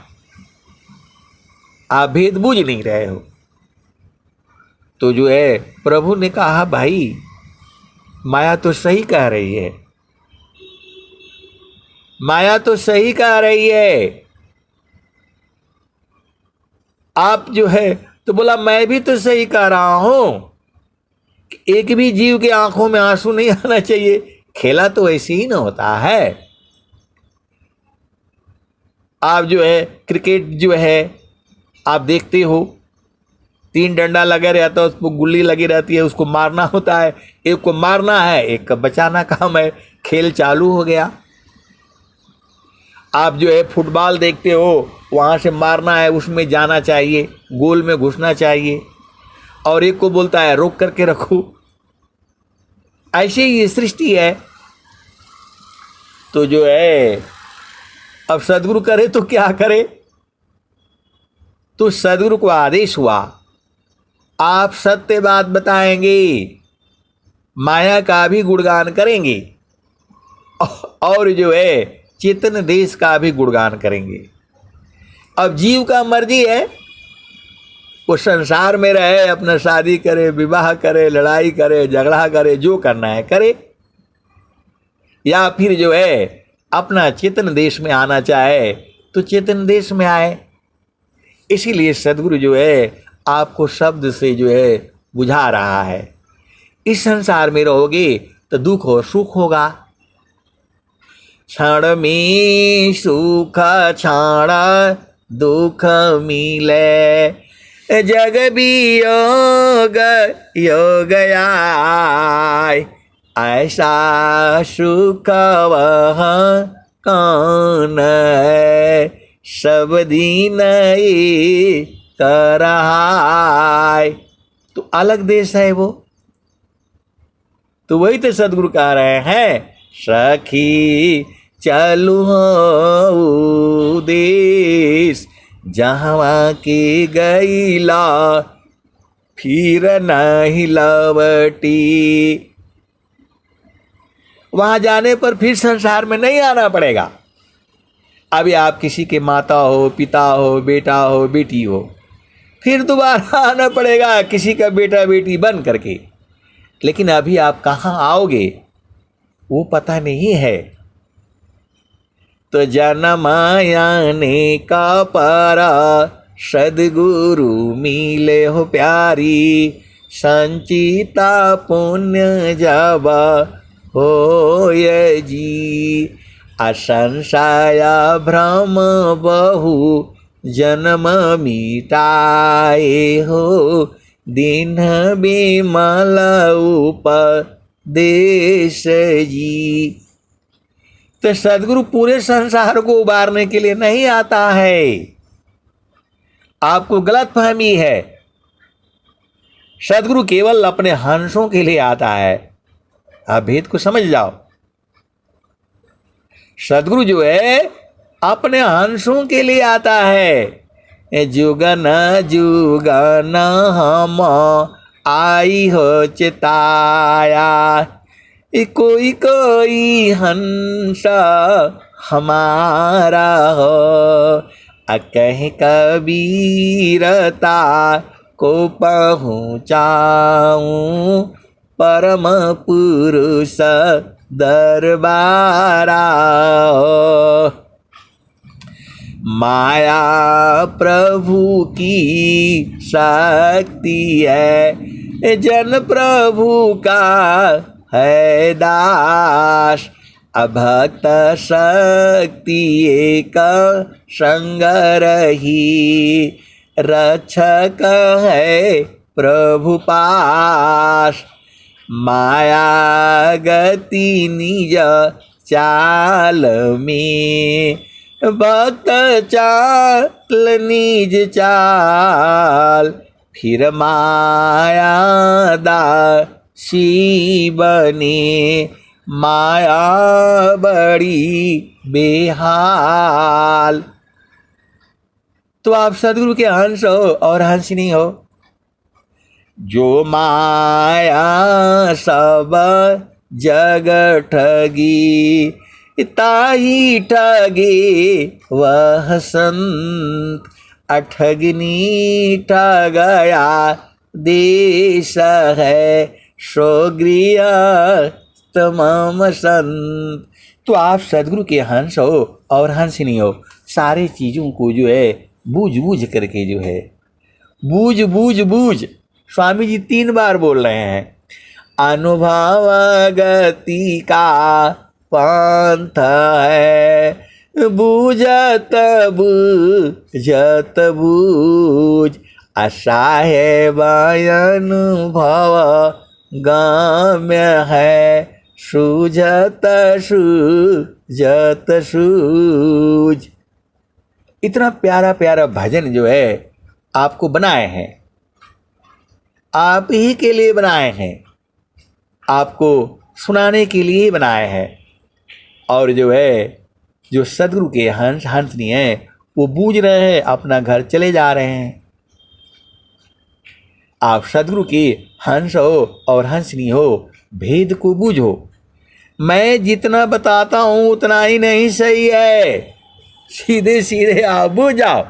आप भेद बूझ नहीं रहे हो। तो जो है प्रभु ने कहा भाई माया तो सही कह रही है, माया तो सही कह रही है। आप जो है तो बोला मैं भी तो सही कह रहा हूं कि एक भी जीव के आंखों में आंसू नहीं आना चाहिए। खेला तो ऐसे ही ना होता है। आप जो है क्रिकेट जो है आप देखते हो, 3 डंडा लगा रहता है, उस पर गुल्ली लगी रहती है, उसको मारना होता है, एक को मारना है एक का बचाना काम है, खेल चालू हो गया। आप जो है फुटबॉल देखते हो, वहाँ से मारना है, उसमें जाना चाहिए, गोल में घुसना चाहिए, और एक को बोलता है रोक करके रखो। ऐसे ही ये सृष्टि है। तो जो है अब सदगुरु करे तो क्या करे? तो सदगुरु को आदेश हुआ, आप सत्य बात बताएंगे, माया का भी गुणगान करेंगे और जो है चेतन देश का भी गुणगान करेंगे। अब जीव का मर्जी है, वो संसार में रहे, अपना शादी करे, विवाह करे, लड़ाई करे, झगड़ा करे, जो करना है करे, या फिर जो है अपना चेतन देश में आना चाहे तो चेतन देश में आए। इसीलिए सदगुरु जो है आपको शब्द से जो है बुझा रहा है। इस संसार में रहोगे तो दुख और सुख होगा। क्षण में सुख क्षण दुख मिले, जग भी योग योग आए, ऐसा सुख वह कौन है, सब दिन ये कर रहा है। तो अलग देश है वो। तो वही तो सदगुरु कह रहे हैं, सखी चलू हो देश, जहाँ के गईला फिर नहीं लौटी। वहां जाने पर फिर संसार में नहीं आना पड़ेगा। अभी आप किसी के माता हो, पिता हो, बेटा हो, बेटी हो, फिर दोबारा आना पड़ेगा किसी का बेटा बेटी बन करके। लेकिन अभी आप कहाँ आओगे वो पता नहीं है। तो जन्म आने का पारा सदगुरु मिले हो प्यारी, संचिता पुण्य जावा हो ये जी। असंशया भ्रम बहु जन्म मिटाए हो, दिन बिमल उपदेश जी। तो सदगुरु पूरे संसार को उबारने के लिए नहीं आता है। आपको गलत फहमी है। सदगुरु केवल अपने हंसों के लिए आता है। आप भेद को समझ जाओ। सदगुरु जो है अपने हंसों के लिए आता है। जुगन जुगन हम आई हो चिताया, कोई कोई हंस हमारा हो, कह कबीरता को पहुँचाऊं, परम पुरुष दरबारा हो। माया प्रभु की शक्ति है, जन प्रभु का है दास। अभक्त शक्ति एक संग रही, रक्षक है प्रभु पास। माया गति निज चाल में, भक्त चाल निज चाल। फिर माया दासी बने, माया बड़ी बेहाल। तो आप सदगुरु के हंस हो और हंसिनी हो। जो माया सब जग ठगी, ताही ठगे वह संत। अठगनी ठगया देश है, सोगृह तमाम संत। तो आप सदगुरु के हंस हो और हंसिनी हो। सारे चीज़ों को जो है बूझ बूझ करके जो है बूझ बूझ बूझ, स्वामी जी 3 बार बोल रहे हैं। अनुभव गति का पंथ है, बूझत बूझत बूझ। आशा है अनुभव गम्य है, सूझत जत सूझ। इतना प्यारा प्यारा भजन जो है आपको बनाए हैं, आप ही के लिए बनाए हैं, आपको सुनाने के लिए बनाए हैं। और जो है जो सदगुरु के हंसनी हैं वो बूझ रहे हैं, अपना घर चले जा रहे हैं। आप सदगुरु की हंस हो और हंसनी हो, भेद को बूझो। मैं जितना बताता हूं उतना ही नहीं सही है, सीधे सीधे आप बूझ जाओ।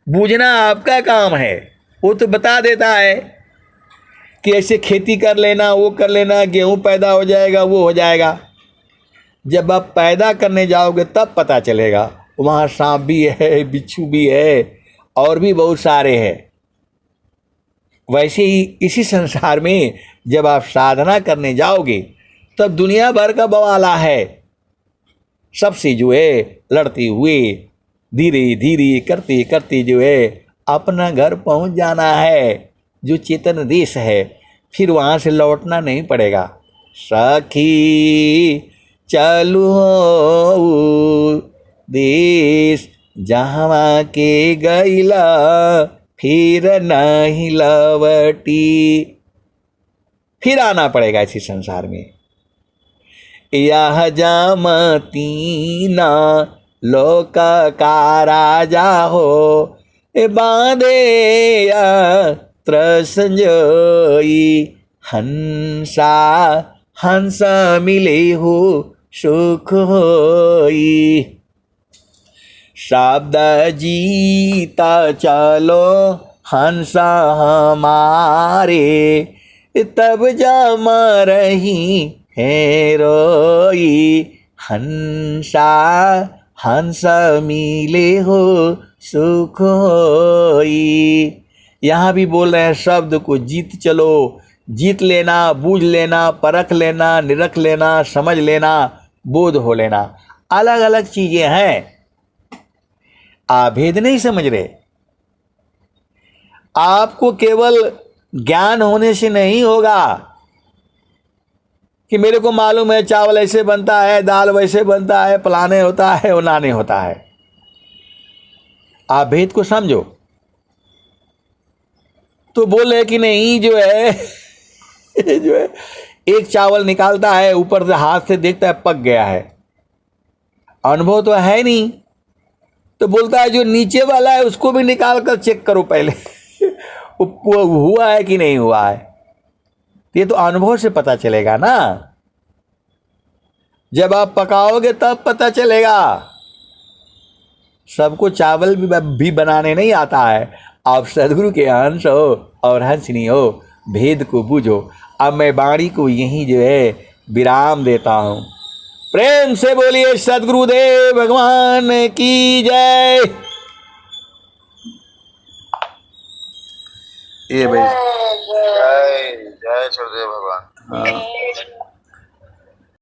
बूझना आपका काम है। वो तो बता देता है कि ऐसे खेती कर लेना, वो कर लेना, गेहूं पैदा हो जाएगा, वो हो जाएगा। जब आप पैदा करने जाओगे तब पता चलेगा, वहाँ सांप भी है, बिच्छू भी है, और भी बहुत सारे हैं। वैसे ही इसी संसार में जब आप साधना करने जाओगे तब दुनिया भर का बवाला है। सबसे जो है लड़ते हुए धीरे धीरे करते करते जो है अपना घर पहुंच जाना है, जो चेतन देश है। फिर वहाँ से लौटना नहीं पड़ेगा। सखी चलू हो देश जहाँ के गैला फिर नहीं लवटी। फिर आना पड़ेगा इसी संसार में। यह जामतीना लोक का राजा हो, बांधे संजोई हंसा हंस मिले हो सुख होई। शब्द जीता चलो हंस हमारे, तब जम रही है रोई। हंसा हंस मिले हो सुख होई। यहाँ भी बोल रहे हैं शब्द को जीत चलो, जीत लेना, बूझ लेना, परख लेना, निरख लेना, समझ लेना, बोध हो लेना, अलग अलग चीजें हैं। आप भेद नहीं समझ रहे। आपको केवल ज्ञान होने से नहीं होगा कि मेरे को मालूम है चावल ऐसे बनता है, दाल वैसे बनता है, फलाने होता है, उलाने होता है। आप भेद को समझो। तो बोले कि नहीं जो है जो है एक चावल निकालता है, ऊपर से हाथ से देखता है पक गया है, अनुभव तो है नहीं। तो बोलता है जो नीचे वाला है उसको भी निकाल कर चेक करो पहले वो हुआ है कि नहीं हुआ है। ये तो अनुभव से पता चलेगा ना। जब आप पकाओगे तब पता चलेगा। सबको चावल भी बनाने नहीं आता है। आप सदगुरु के अंश हो और हंसनी हो, भेद को बूझो। अब मैं वाणी को यहीं जो है विराम देता हूं। प्रेम से बोलिए सदगुरुदेव भगवान की जय। ये भाई जय जय गुरुदेव भगवान। हाँ।